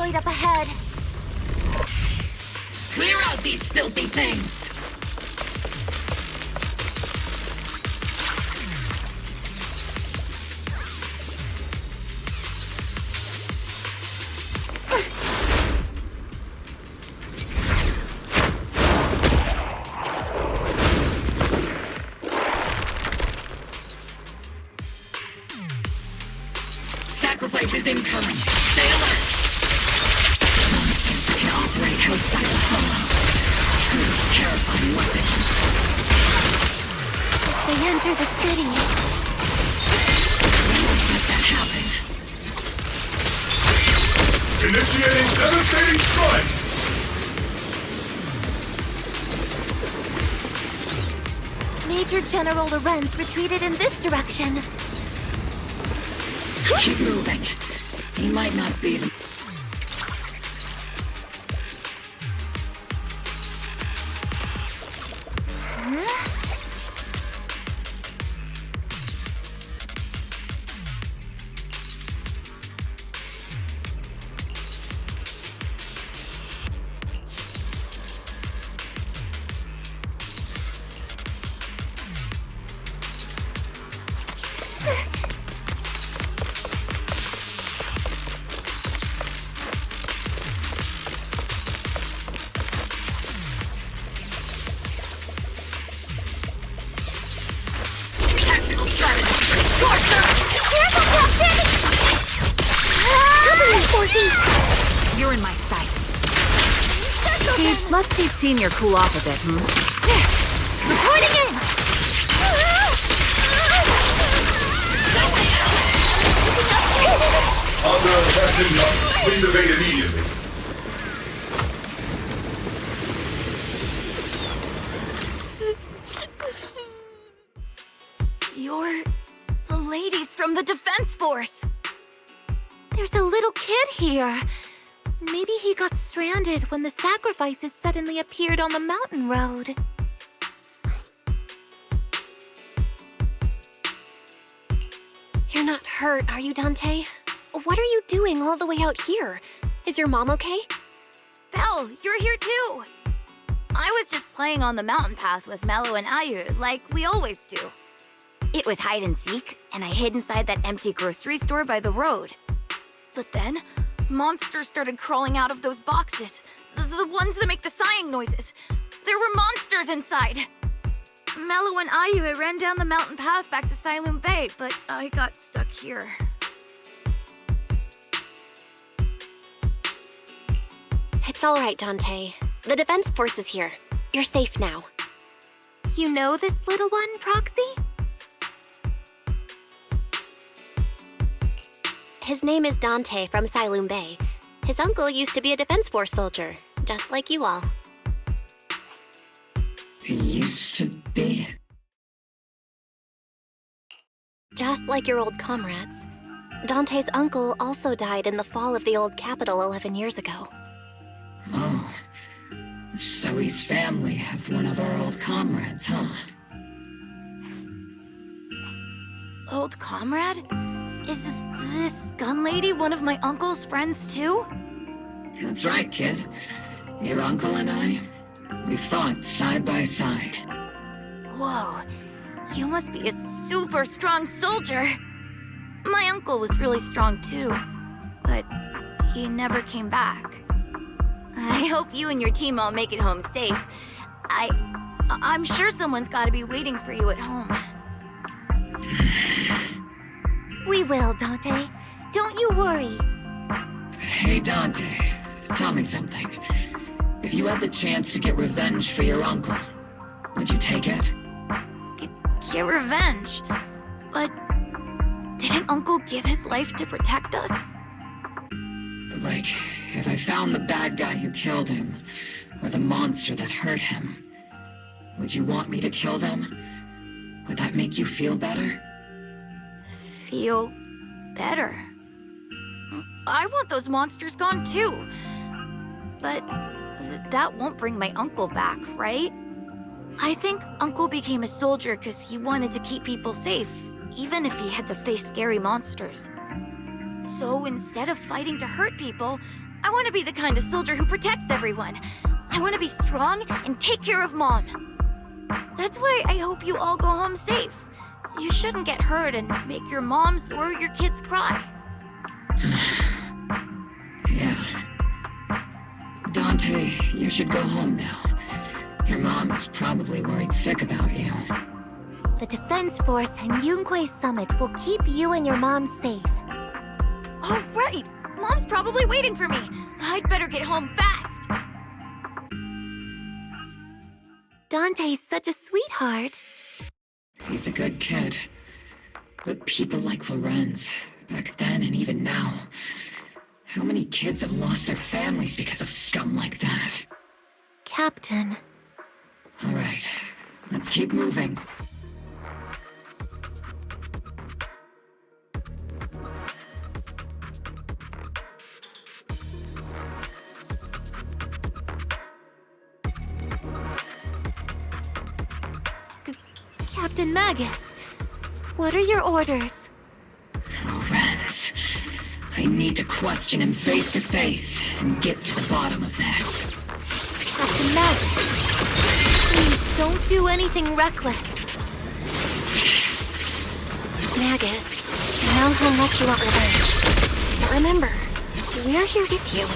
destroyed up ahead. Clear out these filthy things! Sacrifice is incoming. Stay alert! Monsters can operate outside the hollow. Truly terrifying weapons. They enter the city. Now let that happen. Initiating devastating strike! Major General Lorenz retreated in this direction. Keep moving. He might not be the... You're in my sights. See, let's see Senior cool off a bit, Reporting in! Hostile attack incoming. Please evade immediately. You're the ladies from the Defense Force. There's a little kid here. Maybe he got stranded when the sacrifices suddenly appeared on the mountain road. You're not hurt, are you, Dante? What are you doing all the way out here? Is your mom okay? Belle, you're here too. I was just playing on the mountain path with Mello and Ayu, like we always do. It was hide and seek, and I hid inside that empty grocery store by the road. But then, monsters started crawling out of those boxes. The ones that make the sighing noises. There were monsters inside. Mello and Ayu ran down the mountain path back to Siloon Bay, but I got stuck here. It's all right, Dante. The Defense Force is here. You're safe now. You know this little one, Proxy? His name is Dante from Siloon Bay. His uncle used to be a Defense Force soldier, just like you all. Used to be? Just like your old comrades. Dante's uncle also died in the fall of the old capital 11 years ago. Oh. So he's family of one of our old comrades, huh? Old comrade? Is this gun lady one of my uncle's friends too? That's right, kid. Your uncle and I, we fought side by side. Whoa, you must be a super strong soldier. My uncle was really strong too, but he never came back. I hope you and your team all make it home safe. I'm sure someone's gotta be waiting for you at home. We will, Dante. Don't you worry. Hey, Dante, tell me something. If you had the chance to get revenge for your uncle, would you take it? Get revenge? But didn't Uncle give his life to protect us? Like, if I found the bad guy who killed him, or the monster that hurt him, would you want me to kill them? Would that make you feel better? Feel better? I want those monsters gone too. But that won't bring my uncle back, right? I think Uncle became a soldier because he wanted to keep people safe, even if he had to face scary monsters. So instead of fighting to hurt people, I want to be the kind of soldier who protects everyone. I want to be strong and take care of Mom. That's why I hope you all go home safe. You shouldn't get hurt and make your moms or your kids cry. Yeah. Dante, you should go home now. Your mom is probably worried sick about you. The Defense Force and Yunque Summit will keep you and your mom safe. Oh, right! Mom's probably waiting for me. I'd better get home fast. Dante's such a sweetheart. He's a good kid. But people like Lorenz, back then and even now, how many kids have lost their families because of scum like that? Captain. All right, let's keep moving. Captain Magus, what are your orders? Lorenz, I need to question him face to face and get to the bottom of this. Captain Magus, please don't do anything reckless. Magus, I know how much you want revenge. But remember, we're here with you.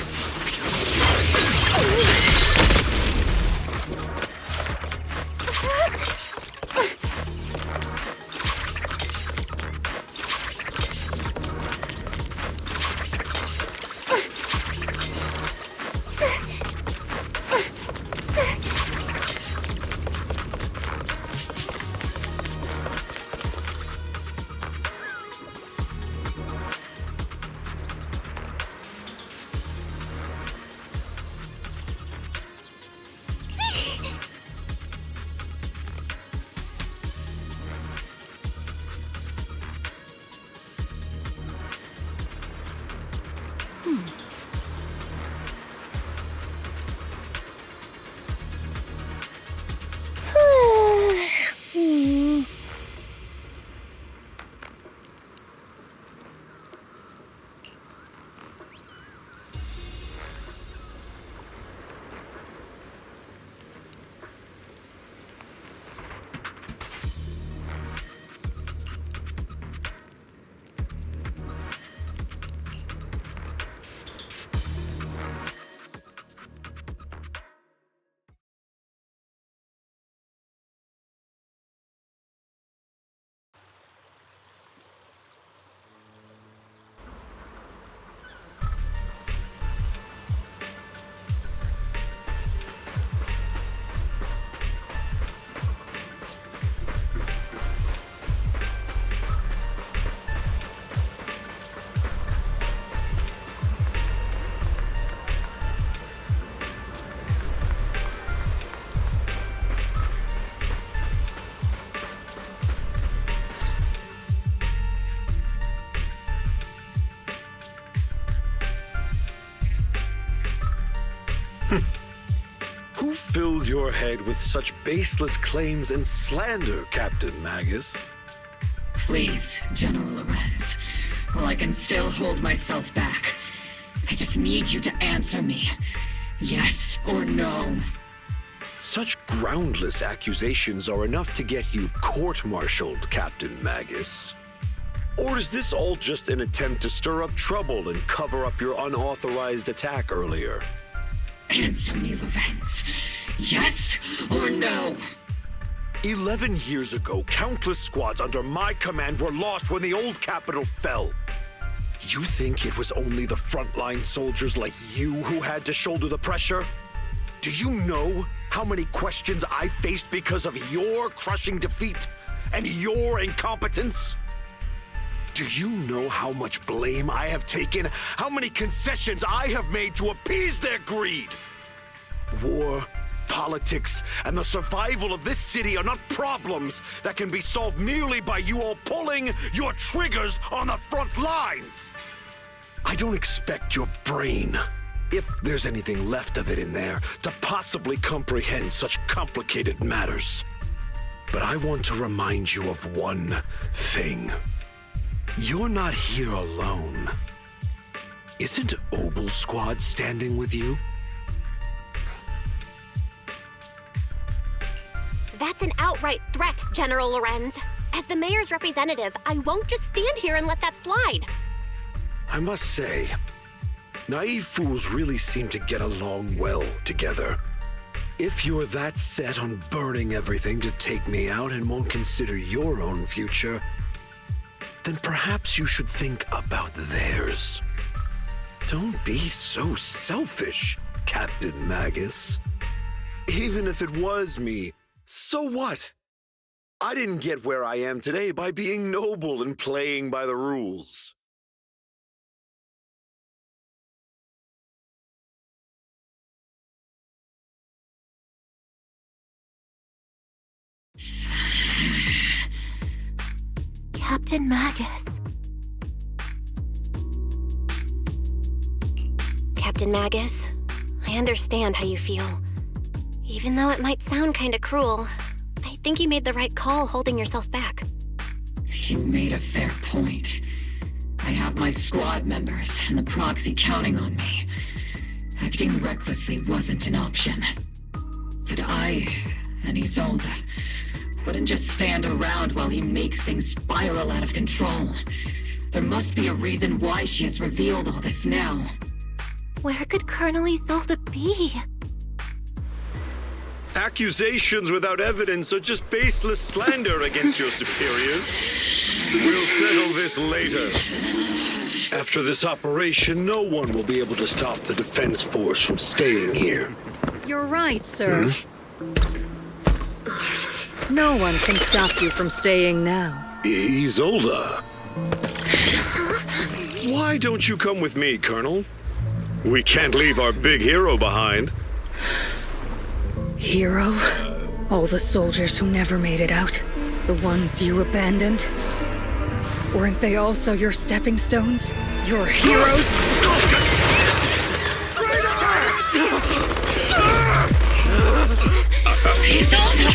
Who filled your head with such baseless claims and slander, Captain Magus? Please, General Lorenz. While I can still hold myself back, I just need you to answer me. Yes or no? Such groundless accusations are enough to get you court-martialed, Captain Magus. Or is this all just an attempt to stir up trouble and cover up your unauthorized attack earlier? Answer me, Lorenz. Yes or no? 11 years ago, countless squads under my command were lost when the old capital fell. You think it was only the frontline soldiers like you who had to shoulder the pressure? Do you know how many questions I faced because of your crushing defeat and your incompetence? Do you know how much blame I have taken? How many concessions I have made to appease their greed? War, politics, and the survival of this city are not problems that can be solved merely by you all pulling your triggers on the front lines. I don't expect your brain, if there's anything left of it in there, to possibly comprehend such complicated matters. But I want to remind you of one thing. You're not here alone. Isn't Obel Squad standing with you? That's an outright threat, General Lorenz. As the mayor's representative, I won't just stand here and let that slide. I must say, naive fools really seem to get along well together. If you're that set on burning everything to take me out and won't consider your own future, then perhaps you should think about theirs. Don't be so selfish, Captain Magus. Even if it was me, so what? I didn't get where I am today by being noble and playing by the rules. Captain Magus. Captain Magus, I understand how you feel. Even though it might sound kinda cruel, I think you made the right call holding yourself back. You made a fair point. I have my squad members and the proxy counting on me. Acting recklessly wasn't an option. But I and Isolde wouldn't just stand around while he makes things spiral out of control. There must be a reason why she has revealed all this now. Where could Colonel Isolde be? Accusations without evidence are just baseless slander against your superiors. We'll settle this later. After this operation, no one will be able to stop the Defense Force from staying here. You're right, sir. No one can stop you from staying now. Isolde. Why don't you come with me, Colonel? We can't leave our big hero behind. Hero? All the soldiers who never made it out? The ones you abandoned? Weren't they also your stepping stones? Your heroes? Isolde!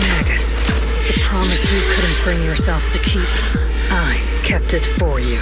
Magus, the promise you couldn't bring yourself to keep, I kept it for you.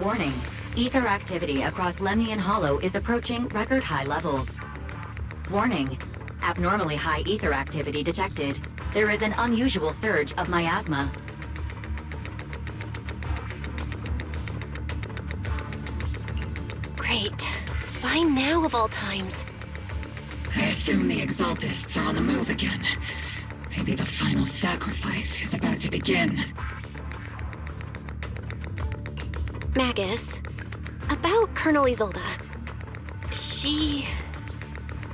Warning. Ether activity across Lemnian Hollow is approaching record high levels. Warning. Abnormally high ether activity detected. There is an unusual surge of miasma. Great. Why now of all times? I assume the Exaltists are on the move again. Maybe the final sacrifice is about to begin. Magus, about Colonel Isolde. She...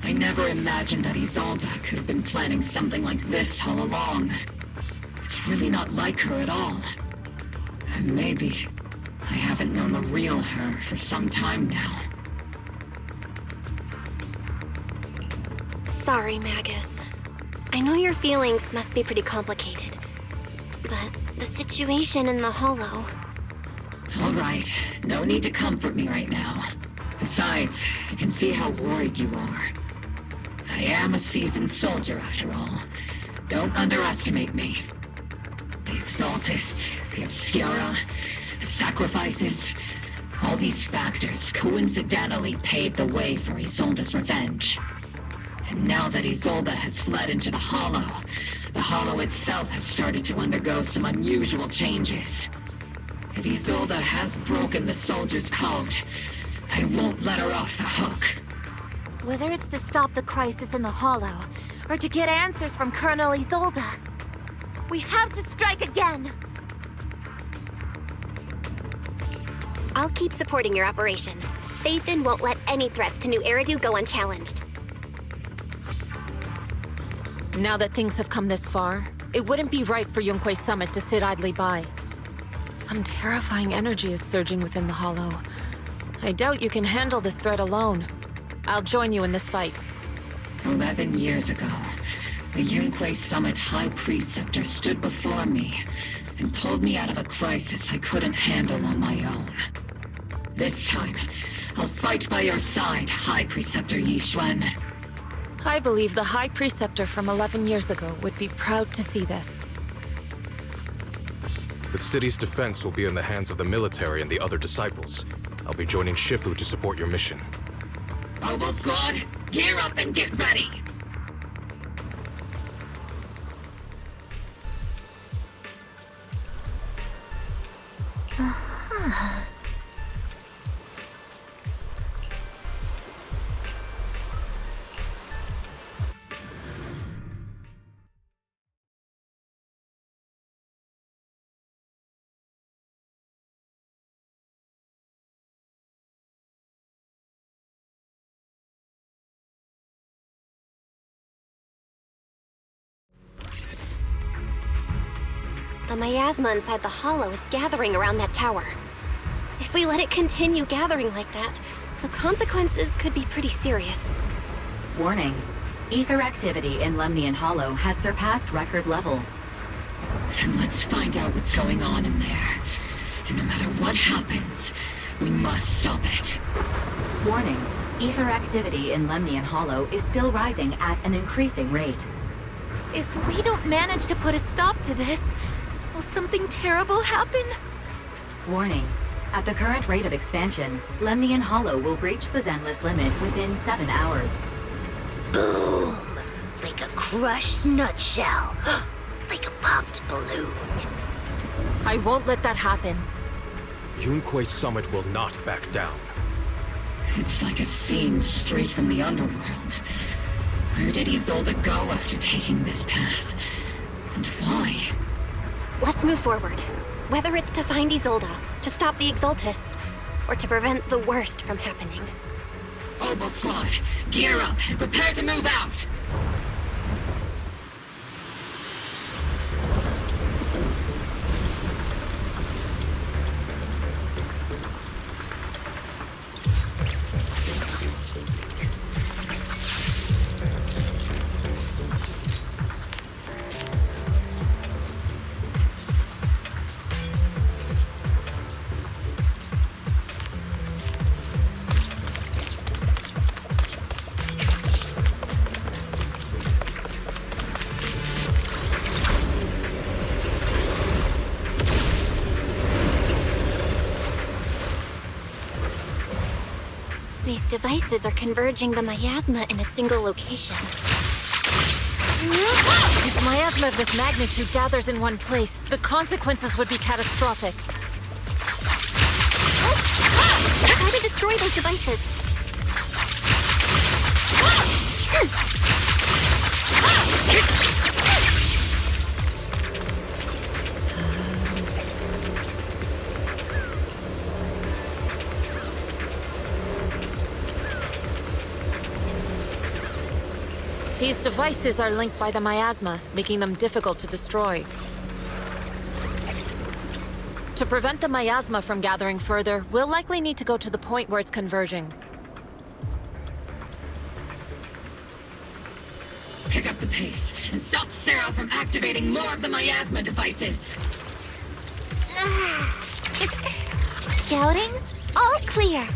I never imagined that Isolde could have been planning something like this all along. It's really not like her at all. And maybe I haven't known the real her for some time now. Sorry, Magus. I know your feelings must be pretty complicated. But the situation in the Hollow... All right, no need to comfort me right now. Besides, I can see how worried you are. I am a seasoned soldier, after all. Don't underestimate me. The Exaltists, the Obscura, the sacrifices, all these factors coincidentally paved the way for Isolde's revenge. And now that Isolde has fled into the Hollow itself has started to undergo some unusual changes. If Isolde has broken the soldier's code, I won't let her off the hook. Whether it's to stop the crisis in the Hollow, or to get answers from Colonel Isolde, we have to strike again! I'll keep supporting your operation. Phaethon won't let any threats to New Eridu go unchallenged. Now that things have come this far, it wouldn't be right for Yunque's summit to sit idly by. Some terrifying energy is surging within the Hollow. I doubt you can handle this threat alone. I'll join you in this fight. 11 years ago, the Yunque Summit High Preceptor stood before me and pulled me out of a crisis I couldn't handle on my own. This time, I'll fight by your side, High Preceptor Yixuan. I believe the High Preceptor from 11 years ago would be proud to see this. The city's defense will be in the hands of the military and the other disciples. I'll be joining Shifu to support your mission. Mobile Squad, gear up and get ready! The miasma inside the Hollow is gathering around that tower. If we let it continue gathering like that, the consequences could be pretty serious. Warning. Ether activity in Lemnian Hollow has surpassed record levels. Then let's find out what's going on in there. And no matter what happens, we must stop it. Warning. Ether activity in Lemnian Hollow is still rising at an increasing rate. If we don't manage to put a stop to this, will something terrible happen? Warning. At the current rate of expansion, Lemnian Hollow will reach the Zenless limit within 7 hours. Boom! Like a crushed nutshell. Like a popped balloon. I won't let that happen. Yunque's summit will not back down. It's like a scene straight from the underworld. Where did Isolde go after taking this path? And why? Let's move forward. Whether it's to find Isolde, to stop the Exaltists, or to prevent the worst from happening. Mobile Squad, gear up and prepare to move out! These devices are converging the miasma in a single location. If miasma of this magnitude gathers in one place, the consequences would be catastrophic. Try to destroy those devices. These devices are linked by the miasma, making them difficult to destroy. To prevent the miasma from gathering further, we'll likely need to go to the point where it's converging. Pick up the pace and stop Sarah from activating more of the miasma devices. Scouting? All clear.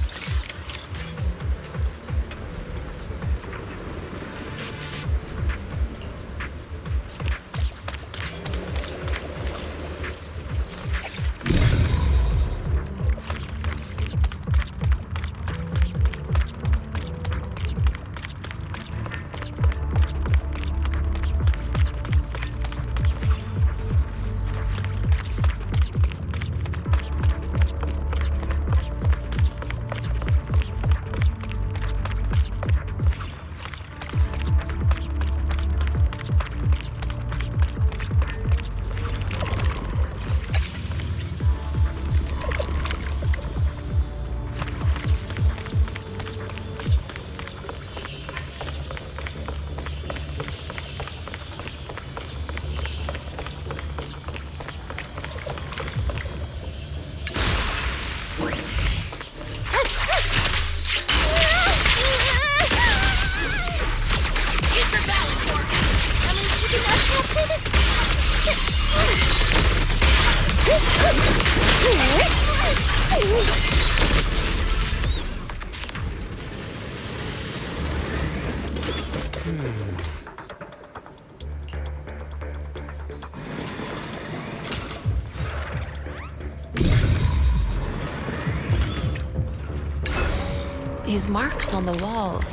These marks on the wall.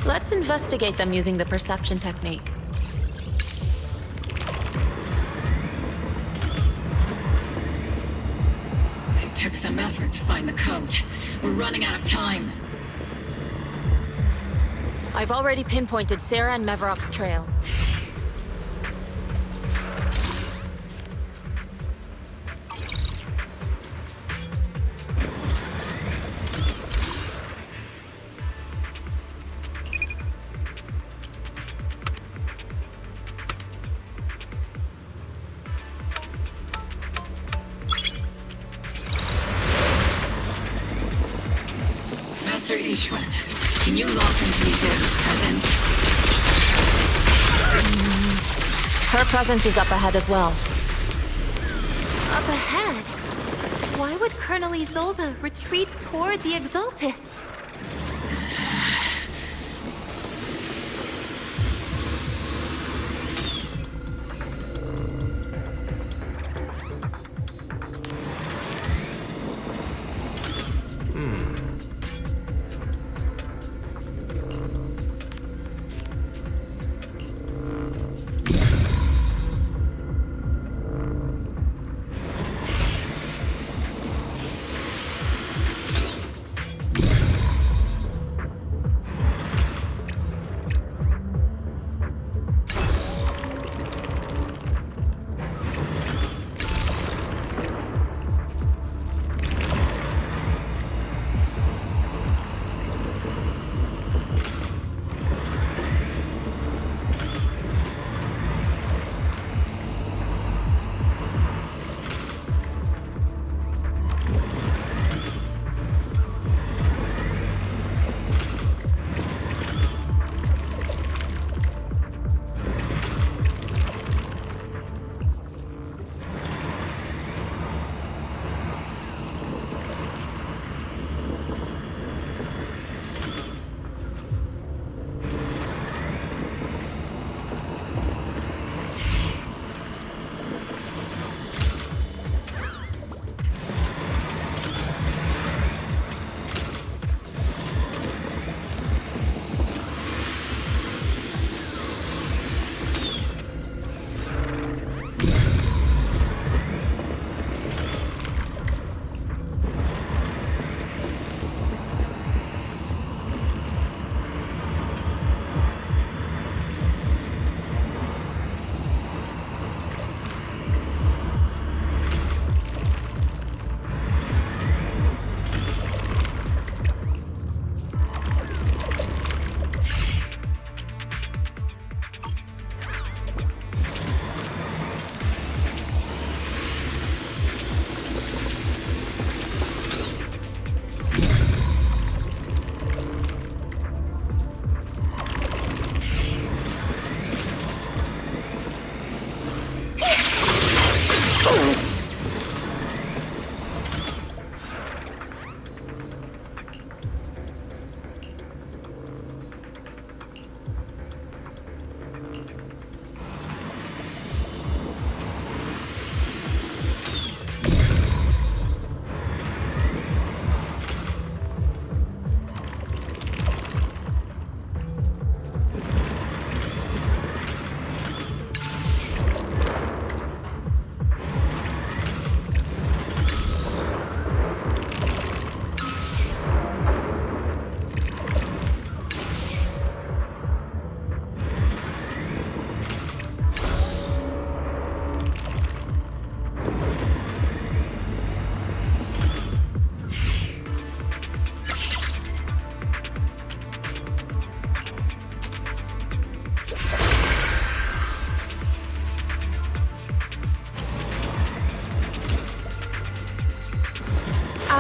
Let's investigate them using the perception technique. It took some effort to find the code. We're running out of time. I've already pinpointed Sarah and Mevarok's trail. Master Ishwan, can you lock into Isolda's presence? Her presence is up ahead as well. Up ahead? Why would Colonel Isolde retreat toward the Exaltists?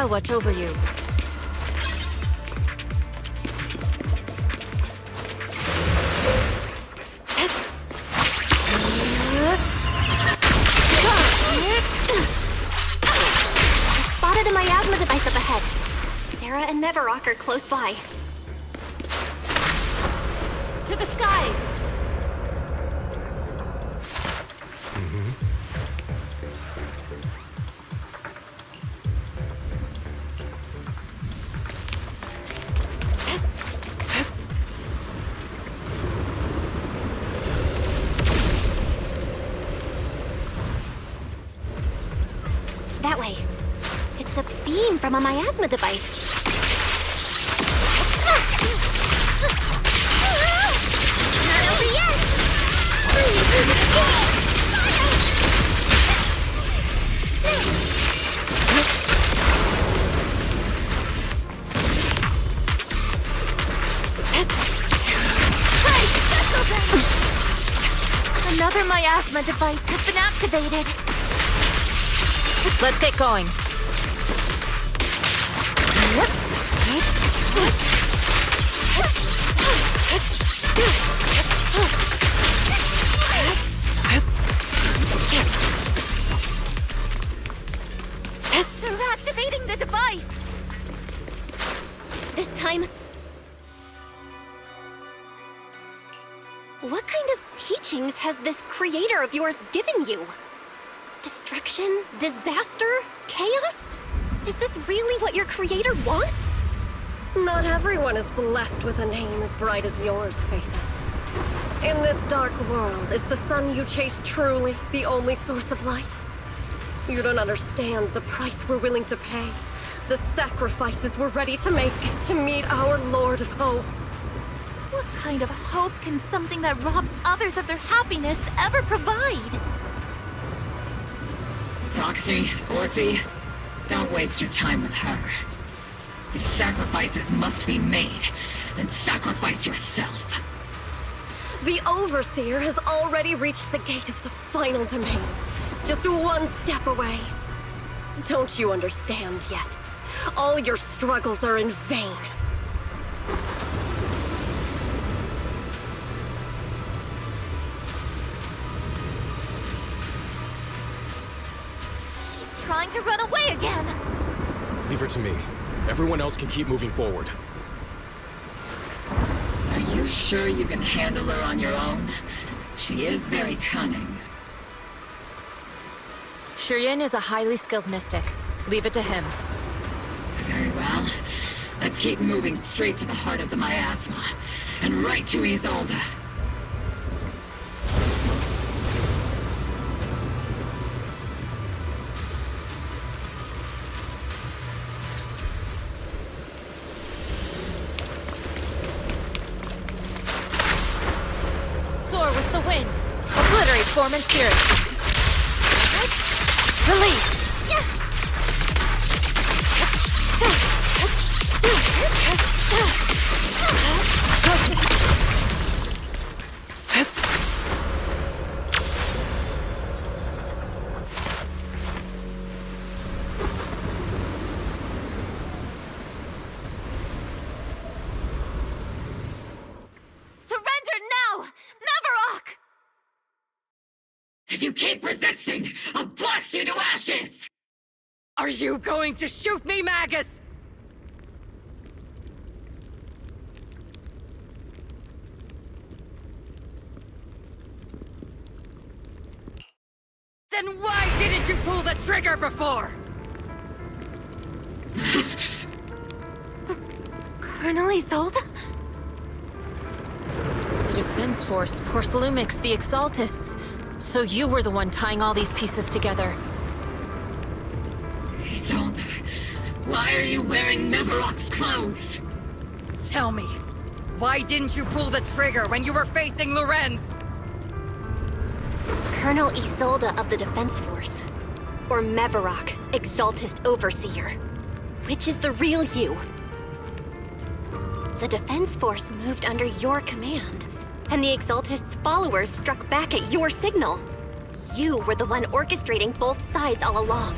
I'll watch over you. Spotted a miasma device up ahead. Sarah and Neverrock are close by. To the skies! That way. It's a beam from a miasma device. Not over yet! Another miasma device has been activated. Let's get going. They're activating the device! This time... What kind of teachings has this creator of yours given you? Destruction? Disaster? Chaos? Is this really what your creator wants? Not everyone is blessed with a name as bright as yours, Faitha. In this dark world, is the sun you chase truly the only source of light? You don't understand the price we're willing to pay, the sacrifices we're ready to make to meet our Lord of Hope. What kind of hope can something that robs others of their happiness ever provide? Roxy, Orphe, don't waste your time with her. If sacrifices must be made, then sacrifice yourself. The Overseer has already reached the gate of the final domain, just one step away. Don't you understand yet? All your struggles are in vain. Trying to run away again! Leave her to me. Everyone else can keep moving forward. Are you sure you can handle her on your own? She is very cunning. Shiryen is a highly skilled mystic. Leave it to him. Very well. Let's keep moving straight to the heart of the miasma, and right to Isolde. Soar with the wind. Obliterate form and spirit. Release. Surrender now! Neverrock! If you keep resisting, I'll blast you to ashes! Are you going to shoot me, Magus? Then why didn't you pull the trigger before? Colonel Isolde? The Defense Force, Porcelumix, the Exaltists. So you were the one tying all these pieces together. Isolde, why are you wearing Neverrock's clothes? Tell me, why didn't you pull the trigger when you were facing Lorenz? Colonel Isolde of the Defense Force. Or Neverrock, Exaltist Overseer. Which is the real you? The Defense Force moved under your command, and the Exaltist's followers struck back at your signal. You were the one orchestrating both sides all along.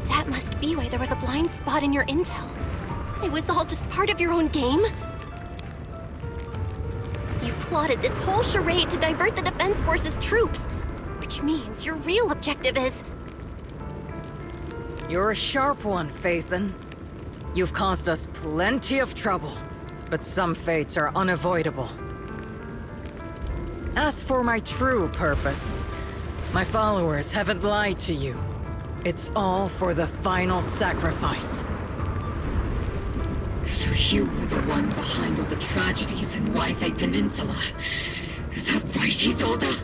That That must be why there was a blind spot in your intel. It was all just part of your own game? You plotted this whole charade to divert the Defense Force's troops, which means your real objective is... You're a sharp one, Phaethon. You've caused us plenty of trouble, but some fates are unavoidable. As for my true purpose, my followers haven't lied to you. It's all for the final sacrifice. So you were the one behind all the tragedies in Wi-Fi Peninsula. Is that right, Isolde?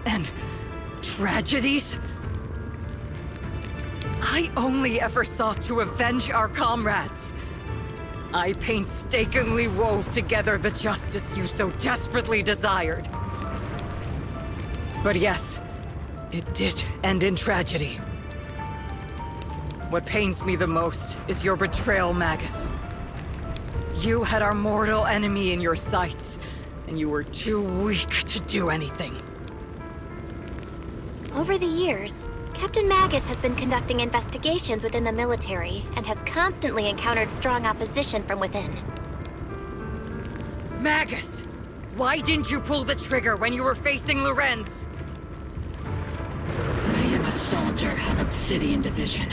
And tragedies? I only ever sought to avenge our comrades. I painstakingly wove together the justice you so desperately desired. But yes, it did end in tragedy. What pains me the most is your betrayal, Magus. You had our mortal enemy in your sights, and you were too weak to do anything. Over the years, Captain Magus has been conducting investigations within the military and has constantly encountered strong opposition from within. Magus! Why didn't you pull the trigger when you were facing Lorenz? I am a soldier of Obsidian Division.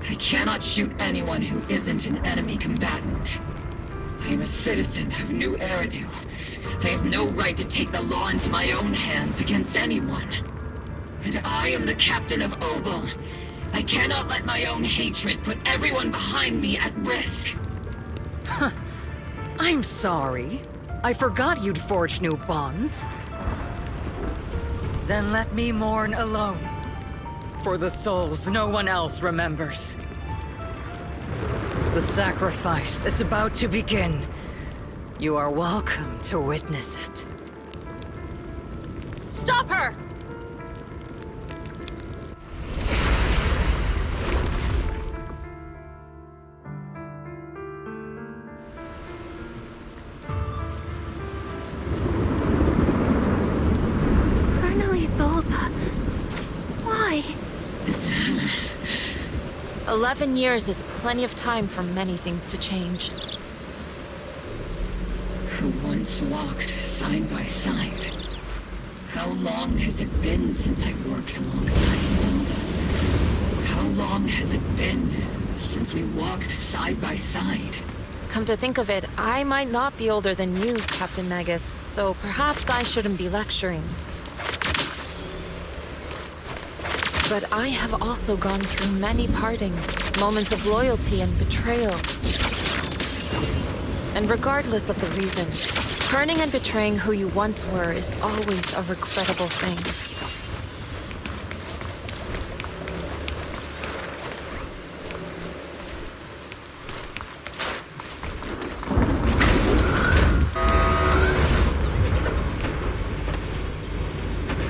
I cannot shoot anyone who isn't an enemy combatant. I am a citizen of New Eridu. I have no right to take the law into my own hands against anyone. And I am the captain of Obel. I cannot let my own hatred put everyone behind me at risk. I'm sorry. I forgot you'd forged new bonds. Then let me mourn alone. For the souls no one else remembers. The sacrifice is about to begin. You are welcome to witness it. Stop her! Colonel Isolde. Why? 11 years is plenty of time for many things to change. Who once walked side by side. How long has it been since I worked alongside Isolde? How long has it been since we walked side by side? Come to think of it, I might not be older than you, Captain Magus, so perhaps I shouldn't be lecturing. But I have also gone through many partings, moments of loyalty and betrayal. And regardless of the reason, turning and betraying who you once were is always a regrettable thing.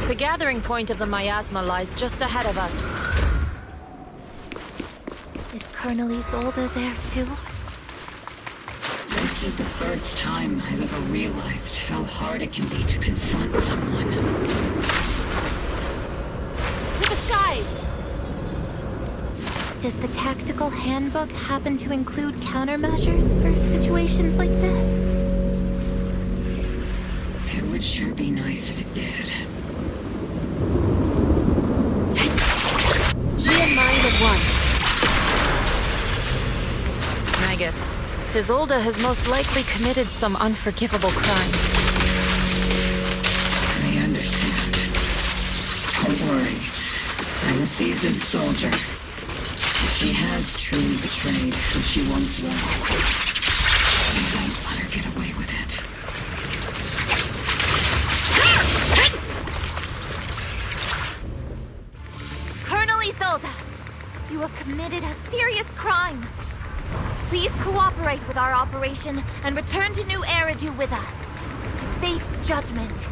The gathering point of the miasma lies just ahead of us. Is Colonel Isolde there too? This is the first time I've ever realized how hard it can be to confront someone. To the skies! Does the tactical handbook happen to include countermeasures for situations like this? It would sure be nice if it did. She and mind of one. Magus, Isolde has most likely committed some unforgivable crimes. I understand. Don't worry. I'm a seasoned soldier. If she has truly betrayed who she once was, I won't let her get away with it. Colonel Isolde, you have committed a serious crime. Please cooperate with our operation and return to New Eridu with us. Face judgment.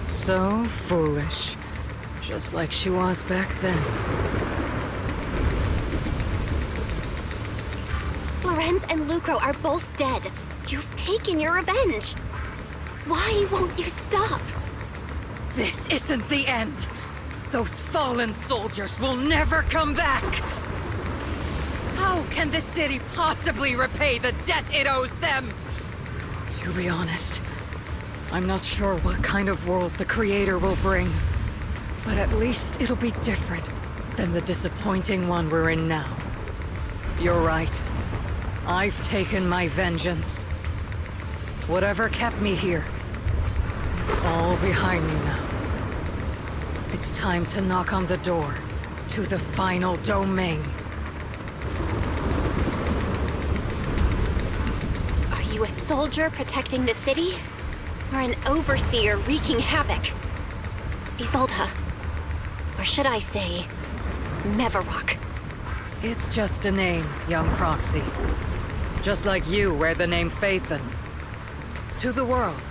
So foolish. Just like she was back then. Lorenz and Lucro are both dead. You've taken your revenge. Why won't you stop? This isn't the end. Those fallen soldiers will never come back! How can the city possibly repay the debt it owes them? To be honest, I'm not sure what kind of world the Creator will bring. But at least it'll be different than the disappointing one we're in now. You're right. I've taken my vengeance. Whatever kept me here, it's all behind me now. It's time to knock on the door to the final domain. Are you a soldier protecting the city? Or an overseer wreaking havoc? Isolde. Or should I say, Mevarok? It's just a name, young proxy. Just like you wear the name Phaethon. To the world,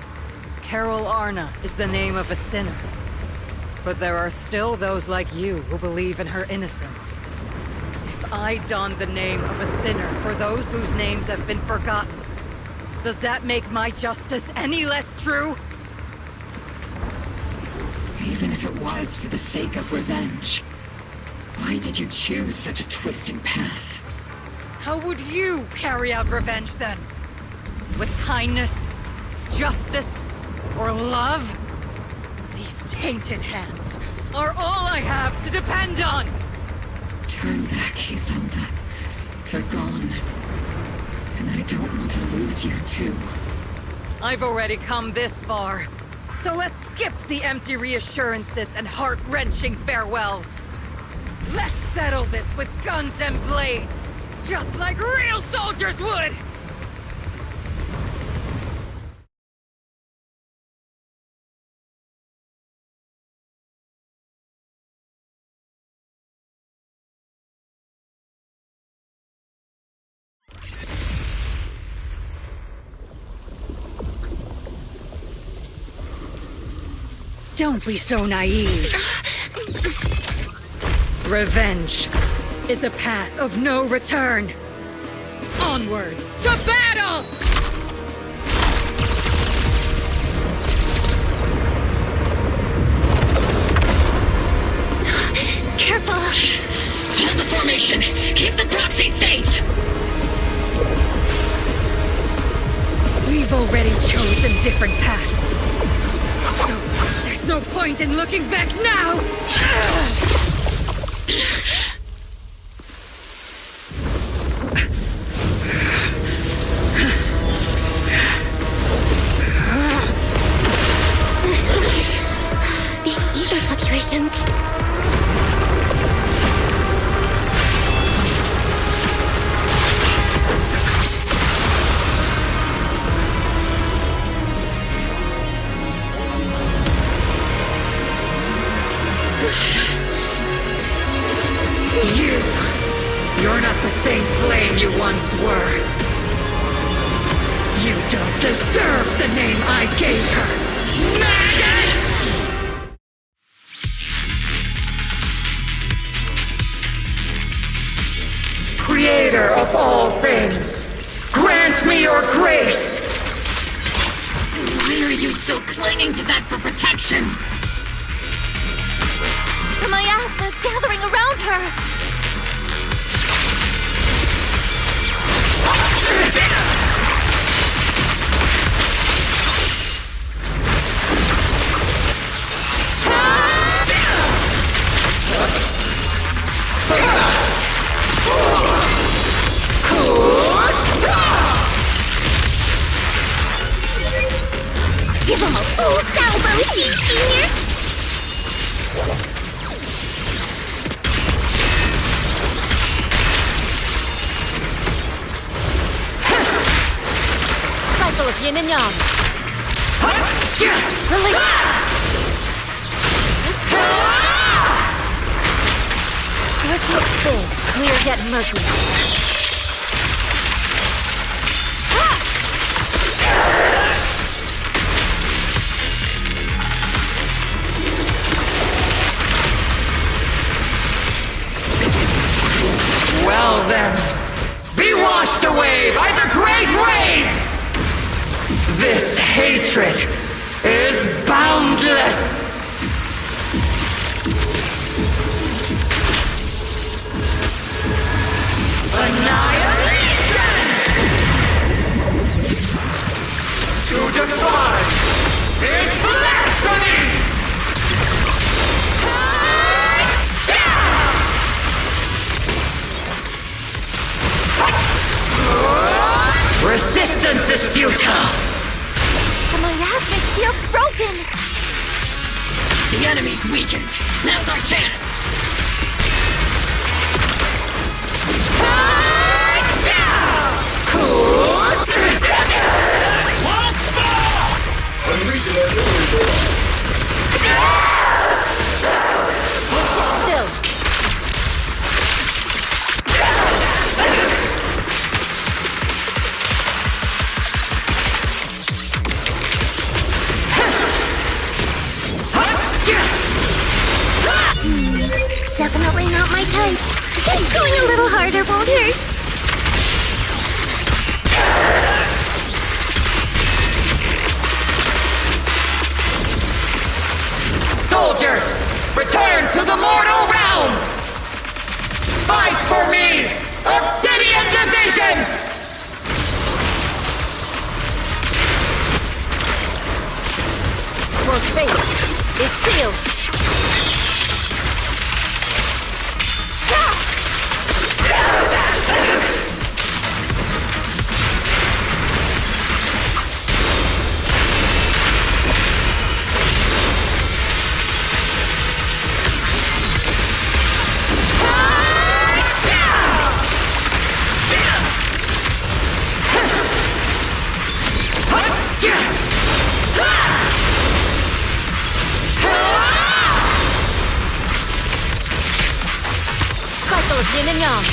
Carol Arna is the name of a sinner. But there are still those like you who believe in her innocence. If I don the name of a sinner for those whose names have been forgotten, does that make my justice any less true? Even if it was for the sake of revenge, why did you choose such a twisted path? How would you carry out revenge then? With kindness, justice, or love? These tainted hands are all I have to depend on! Turn back, Isolde. They're gone. And I don't want to lose you too. I've already come this far. So let's skip the empty reassurances and heart-wrenching farewells. Let's settle this with guns and blades, just like real soldiers would! Don't be so naive. Revenge is a path of no return. Onwards to battle! Careful! Hold the formation! Keep the proxy safe! We've already chosen different paths. So, there's no point in looking back now! These ether fluctuations. You're not the same flame you once were. You don't deserve the name I gave her. Magus! Creator of all things, grant me your grace! Why are you still clinging to that for protection? The miasma's gathering around her! Give him a full salvo, Senior! Cycle of yin and yang. Release! Swift looks full, clear yet murky. Well then, be washed away by the great rain! This hatred is boundless! Resistance is futile! The miasmic shield's broken! The enemy's weakened. Now's our chance! Unleashing artillery barrage. Still. Definitely not my type. Going a little harder won't hurt. Soldiers, return to the mortal realm! Fight for me! Obsidian Division! Your fate is sealed. Cycle of yin and yang.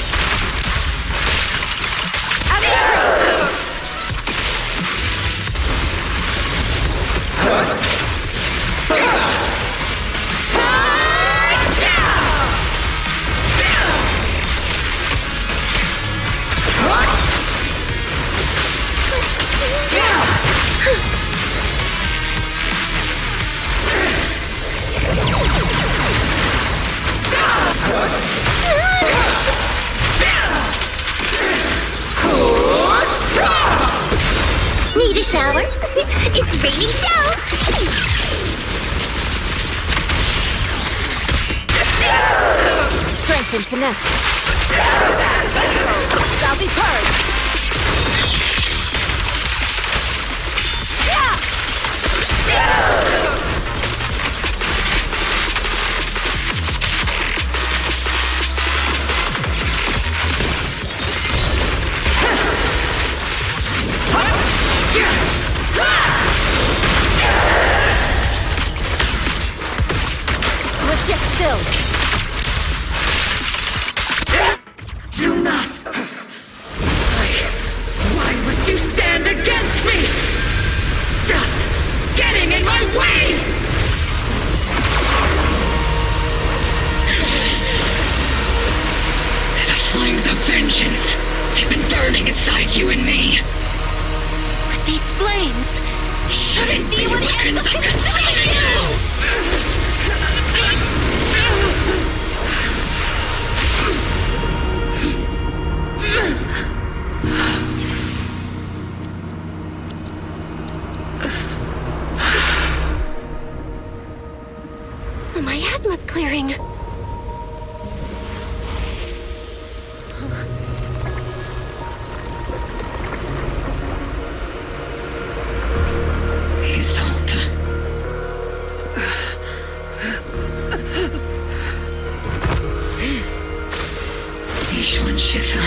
Need a shower? It's raining show! Strength and finesse. Shall be purged. Let's get still. Do not! Why must you stand against me? Stop getting in my way! The flames of vengeance have been burning inside you and me. But these flames Shouldn't be what ends up consuming you! The miasma's clearing. Isolde. Ishwan Shifa.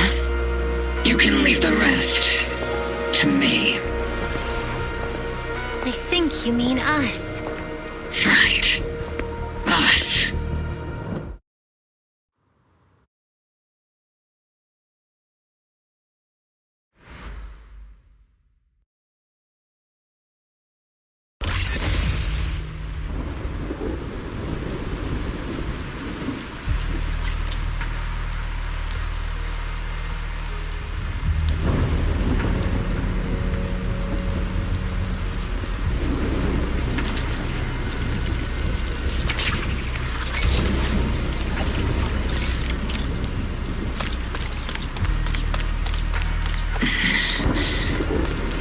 You can leave the rest to me. I think you mean us. Right. Us.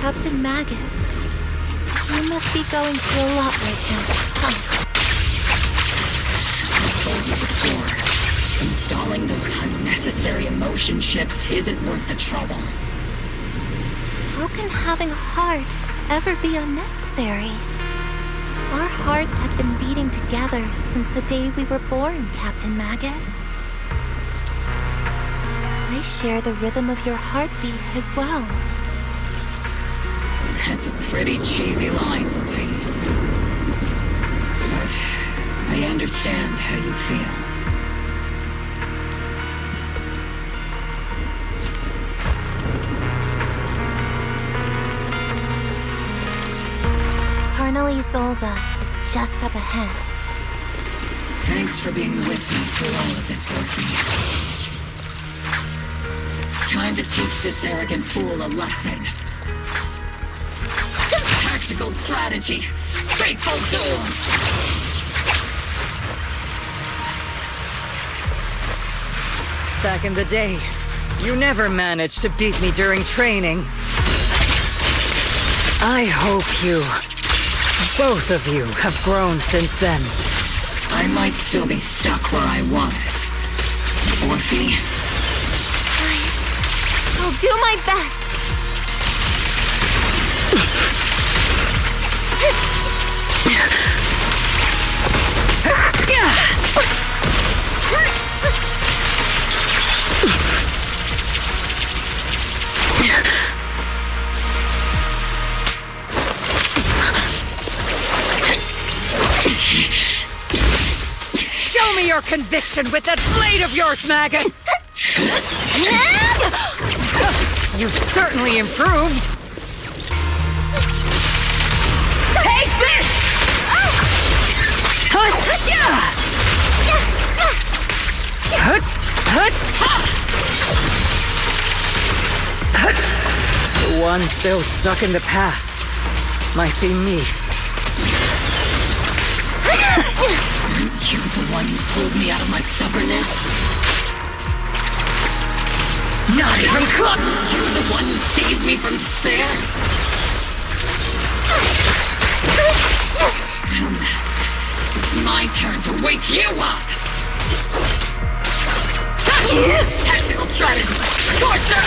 Captain Magus, you must be going through a lot right now, huh? I told you before, installing those unnecessary emotion chips isn't worth the trouble. How can having a heart ever be unnecessary? Our hearts have been beating together since the day we were born, Captain Magus. I share the rhythm of your heartbeat as well. That's a pretty cheesy line, Ruby. But I understand how you feel. Colonel Isolde is just up ahead. Thanks for being with me through all of this, Orphe. Time to teach this arrogant fool a lesson. Tactical strategy. Fateful duel. Back in the day, you never managed to beat me during training. I hope both of you have grown since then. I might still be stuck where I was. Orphe. I'll do my best. Show me your conviction with that blade of yours, Magus! You've certainly improved. Take this! The one still stuck in the past might be me. Aren't you the one who pulled me out of my stubbornness? Not even close! You're the one who saved me from despair? Well now, it's my turn to wake you up! Tactical strategy! Torture!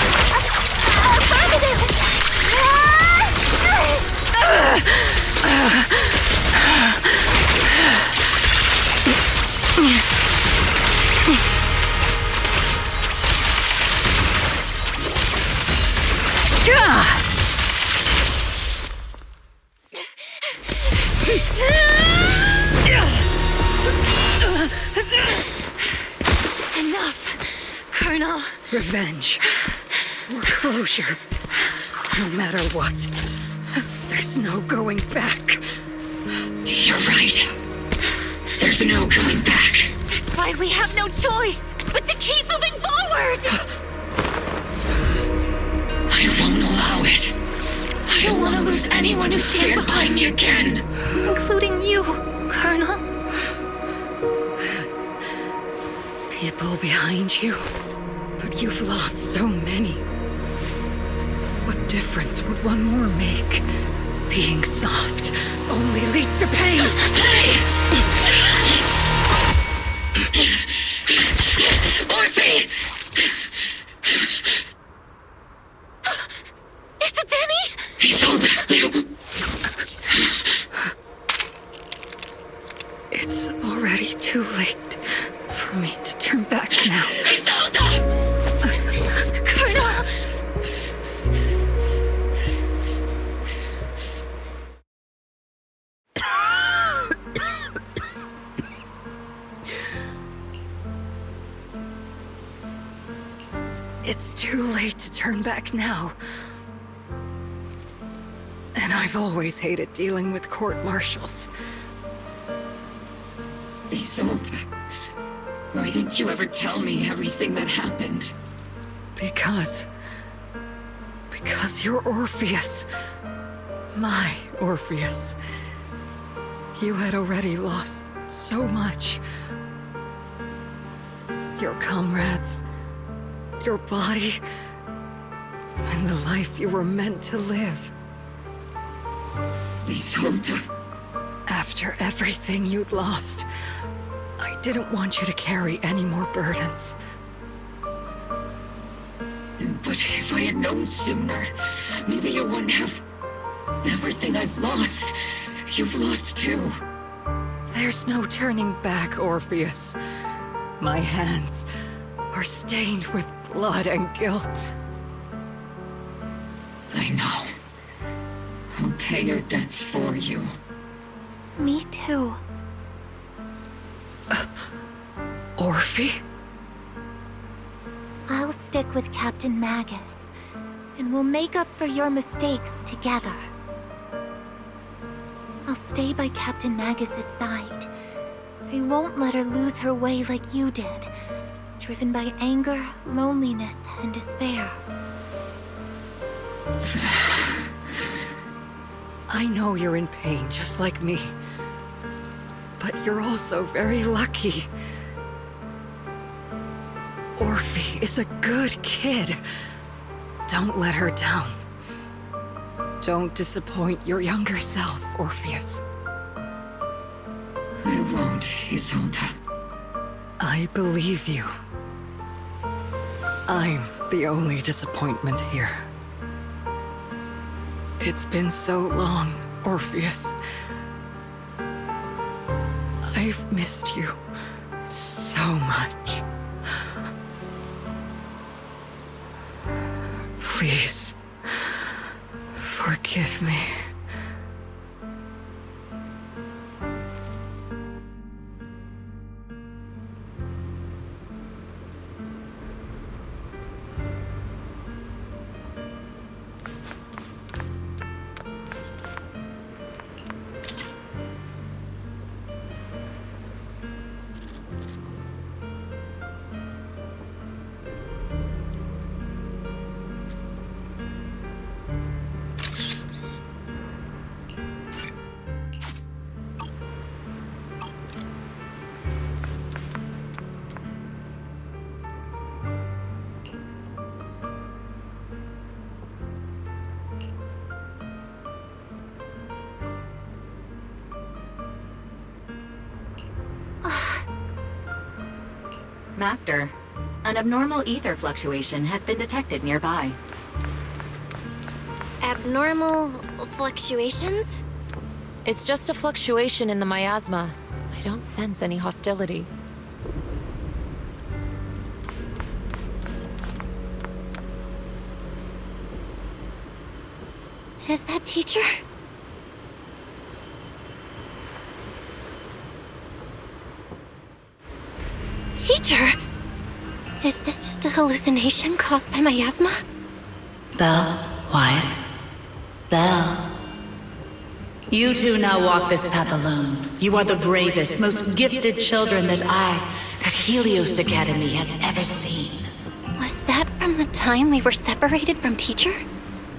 Enough, Colonel. Revenge. Or closure. No matter what. There's no going back. You're right. There's no going back. That's why we have no choice but to keep moving forward! I won't allow it. I don't want to lose anyone who stands behind me again. Including you, Colonel. People behind you. But you've lost so many. What difference would one more make? Being soft only leads to pain. Hey! Orphe! It's Denny! Isolde! It's already too late for me to turn back now. Isolde! Colonel! It's too late to turn back now. And I've always hated dealing with court-martials. Isolde, why didn't you ever tell me everything that happened? Because you're Orpheus. My Orpheus. You had already lost so much. Your comrades, your body, and the life you were meant to live. Isolde. After everything you'd lost, I didn't want you to carry any more burdens. But if I had known sooner, maybe you wouldn't have... Everything I've lost, you've lost too. There's no turning back, Orpheus. My hands are stained with blood and guilt. I know. I'll pay your debts for you. Me too. Orphe? I'll stick with Captain Magus, and we'll make up for your mistakes together. I'll stay by Captain Magus's side. I won't let her lose her way like you did, driven by anger, loneliness, and despair. I know you're in pain, just like me. But you're also very lucky. Orphe is a good kid. Don't let her down. Don't disappoint your younger self, Orpheus. I won't, Isolde. I believe you. I'm the only disappointment here. It's been so long, Orpheus. I've missed you so much. Please, forgive me. Master, an abnormal ether fluctuation has been detected nearby. Abnormal fluctuations? It's just a fluctuation in the miasma. I don't sense any hostility. Is that teacher? Teacher! Is this just a hallucination caused by miasma? Belle, Wise. Belle. You two now walk this path alone. You are the bravest, most gifted children that Helios Academy has ever seen. Was that from the time we were separated from teacher?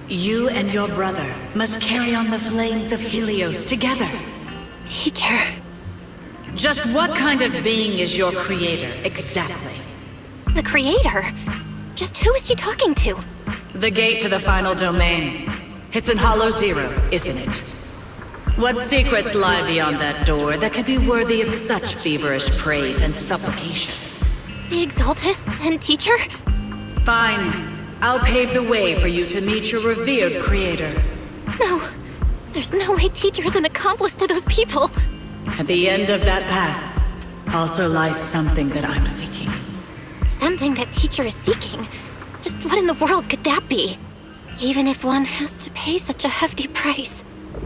You and your brother must carry on the flames of Helios together. Teacher. Just what kind of being is your creator, exactly? The creator? Just who is she talking to? The gate to the final domain. It's in Hollow Zero, isn't it? What secrets lie beyond that door that could be worthy of such feverish praise and supplication? The Exaltists and teacher? Fine. I'll pave the way for you to meet your revered creator. No. There's no way teacher is an accomplice to those people. At the end of that path also lies something that I'm seeking. Something that teacher is seeking? Just what in the world could that be? Even if one has to pay such a hefty price.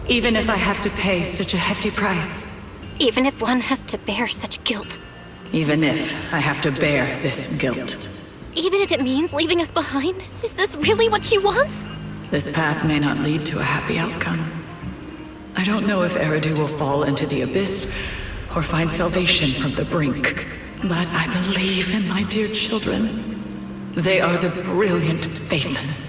Even if I have to pay such a hefty price. Even if one has to bear such guilt. Even if I have to bear this guilt. Even if it means leaving us behind? Is this really what she wants? This path may not lead to a happy outcome. I don't know if Eridu will fall into the abyss or find salvation from the brink. But I believe in my dear children. They are the brilliant Phaethon.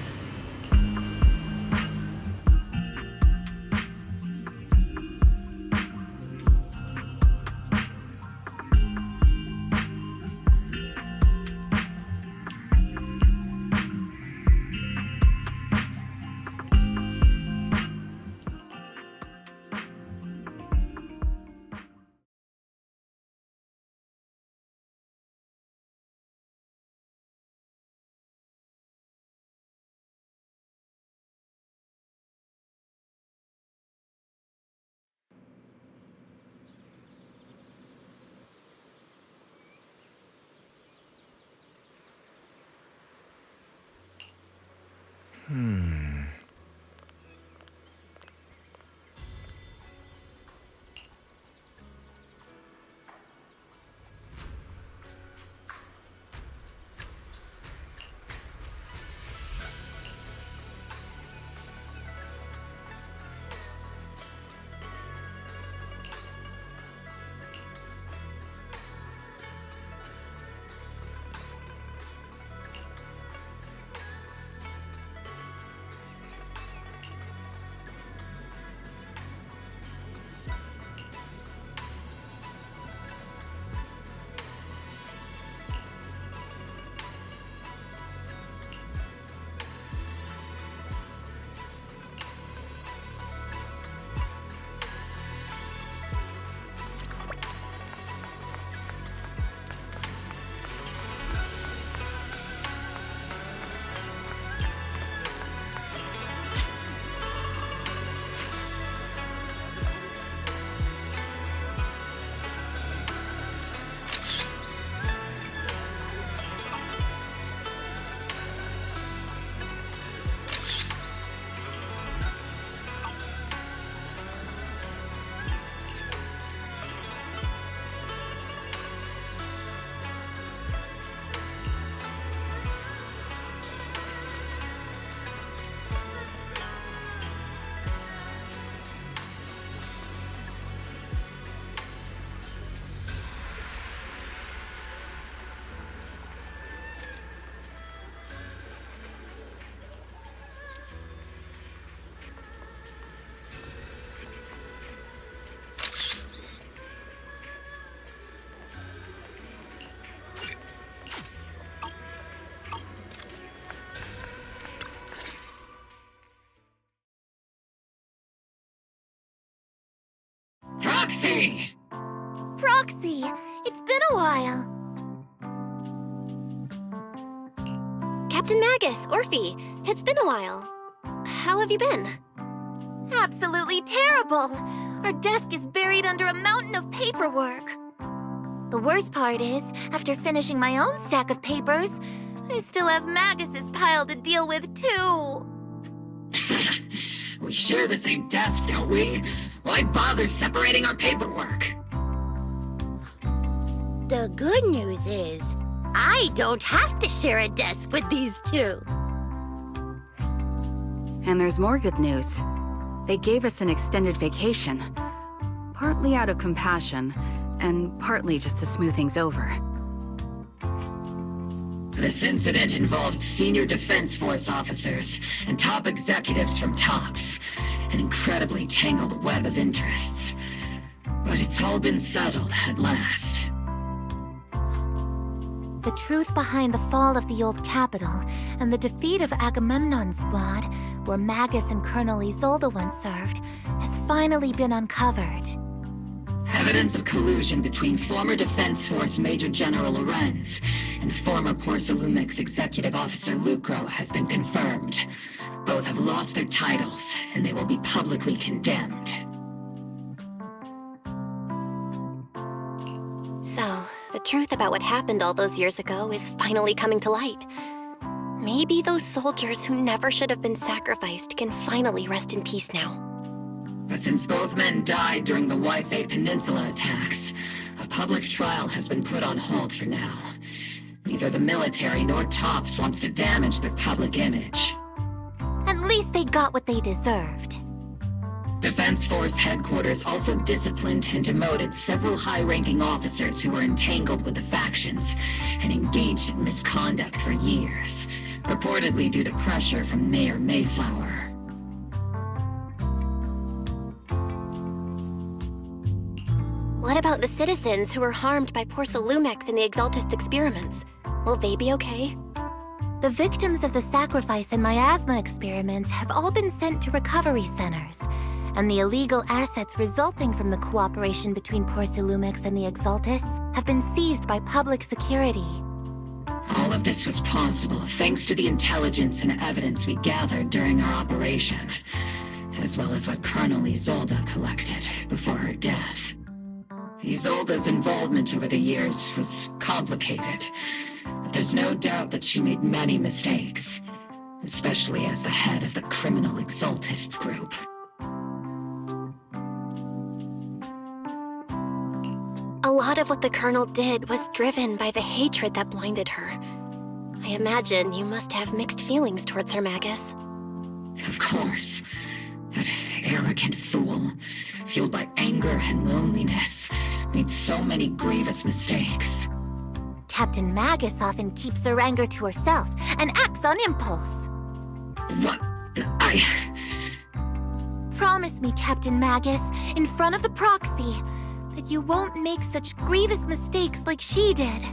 Proxy! Proxy, it's been a while. Captain Magus, Orphe, it's been a while. How have you been? Absolutely terrible. Our desk is buried under a mountain of paperwork. The worst part is, after finishing my own stack of papers, I still have Magus's pile to deal with too. We share the same desk, don't we? Why bother separating our paperwork? The good news is, I don't have to share a desk with these two. And there's more good news. They gave us an extended vacation. Partly out of compassion, and partly just to smooth things over. This incident involved senior Defense Force officers and top executives from TOPS. An incredibly tangled web of interests. But it's all been settled at last. The truth behind the fall of the old capital and the defeat of Agamemnon's squad, where Magus and Colonel Isolde once served, has finally been uncovered. Evidence of collusion between former Defense Force Major General Lorenz and former Porcelumix Executive Officer Lucro has been confirmed. Both have lost their titles, and they will be publicly condemned. So, the truth about what happened all those years ago is finally coming to light. Maybe those soldiers who never should have been sacrificed can finally rest in peace now. But since both men died during the Waifei Peninsula attacks, a public trial has been put on hold for now. Neither the military nor TOPS wants to damage their public image. At least they got what they deserved. Defense Force headquarters also disciplined and demoted several high-ranking officers who were entangled with the factions and engaged in misconduct for years, reportedly due to pressure from Mayor Mayflower. What about the citizens who were harmed by Porcelumix and the Exaltist experiments? Will they be okay? The victims of the sacrifice and miasma experiments have all been sent to recovery centers, and the illegal assets resulting from the cooperation between Porcelumix and the Exaltists have been seized by public security. All of this was possible thanks to the intelligence and evidence we gathered during our operation, as well as what Colonel Isolde collected before her death. Isolde's involvement over the years was complicated, but there's no doubt that she made many mistakes. especially as the head of the criminal Exaltists group. A lot of what the Colonel did was driven by the hatred that blinded her. I imagine you must have mixed feelings towards her, Magus. Of course. That arrogant fool, fueled by anger and loneliness, made so many grievous mistakes. Captain Magus often keeps her anger to herself and acts on impulse. What? Promise me, Captain Magus, in front of the proxy, that you won't make such grievous mistakes like she did.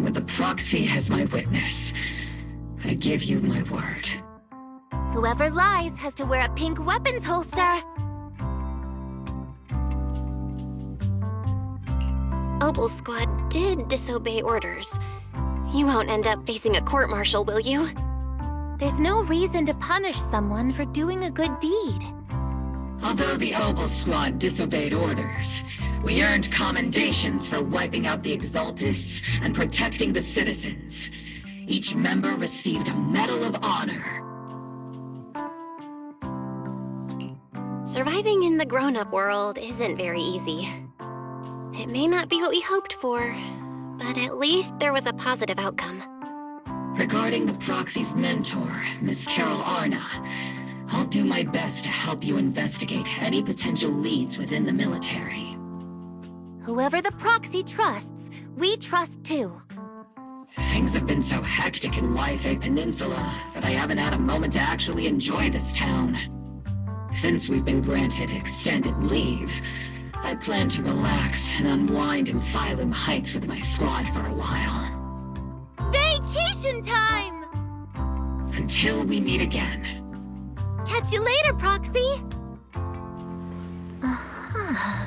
With the proxy as my witness, I give you my word. Whoever lies has to wear a pink weapons holster. Opal Squad did disobey orders. You won't end up facing a court-martial, will you? There's no reason to punish someone for doing a good deed. Although the Opal Squad disobeyed orders, we earned commendations for wiping out the Exaltists and protecting the citizens. Each member received a Medal of Honor. Surviving in the grown-up world isn't very easy. It may not be what we hoped for, but at least there was a positive outcome. Regarding the proxy's mentor, Miss Carol Arna, I'll do my best to help you investigate any potential leads within the military. Whoever the proxy trusts, we trust too. Things have been so hectic in Waifei Peninsula that I haven't had a moment to actually enjoy this town. Since we've been granted extended leave, I plan to relax and unwind in Phylum Heights with my squad for a while. Vacation time! Until we meet again. Catch you later, Proxy! Uh-huh.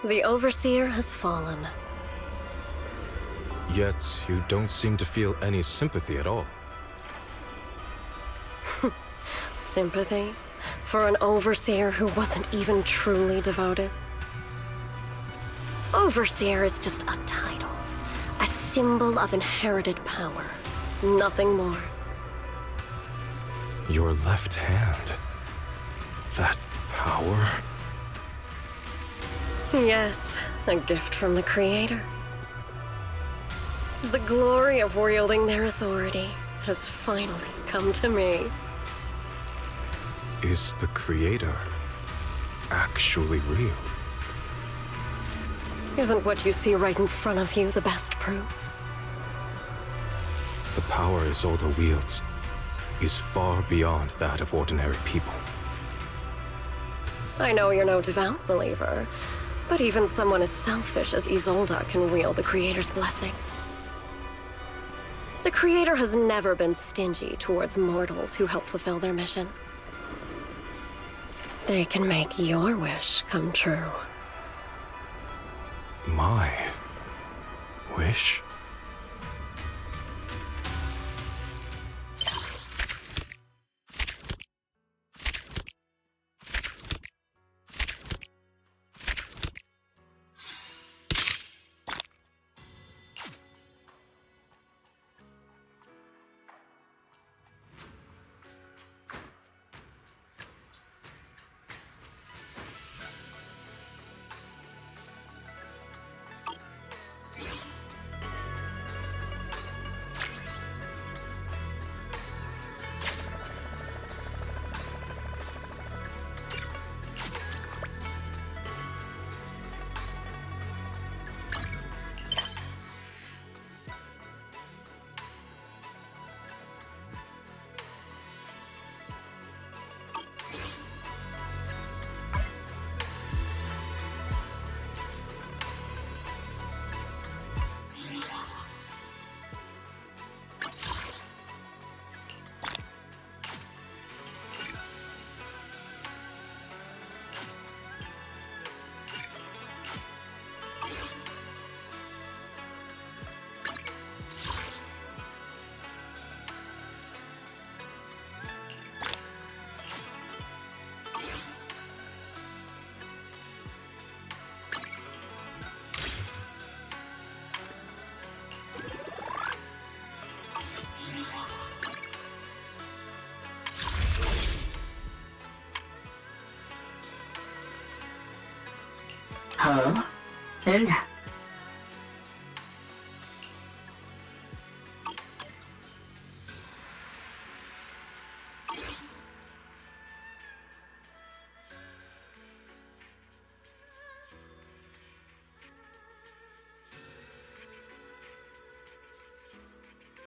The Overseer has fallen. Yet, you don't seem to feel any sympathy at all. Sympathy? For an Overseer who wasn't even truly devoted? Overseer is just a title. A symbol of inherited power. Nothing more. Your left hand. That power? Yes, a gift from the Creator. The glory of wielding their authority has finally come to me. Is the Creator actually real? Isn't what you see right in front of you the best proof? The power Isolde wields is far beyond that of ordinary people. I know you're no devout believer, but even someone as selfish as Isolde can wield the Creator's blessing. The Creator has never been stingy towards mortals who help fulfill their mission. They can make your wish come true. My wish? Hello? And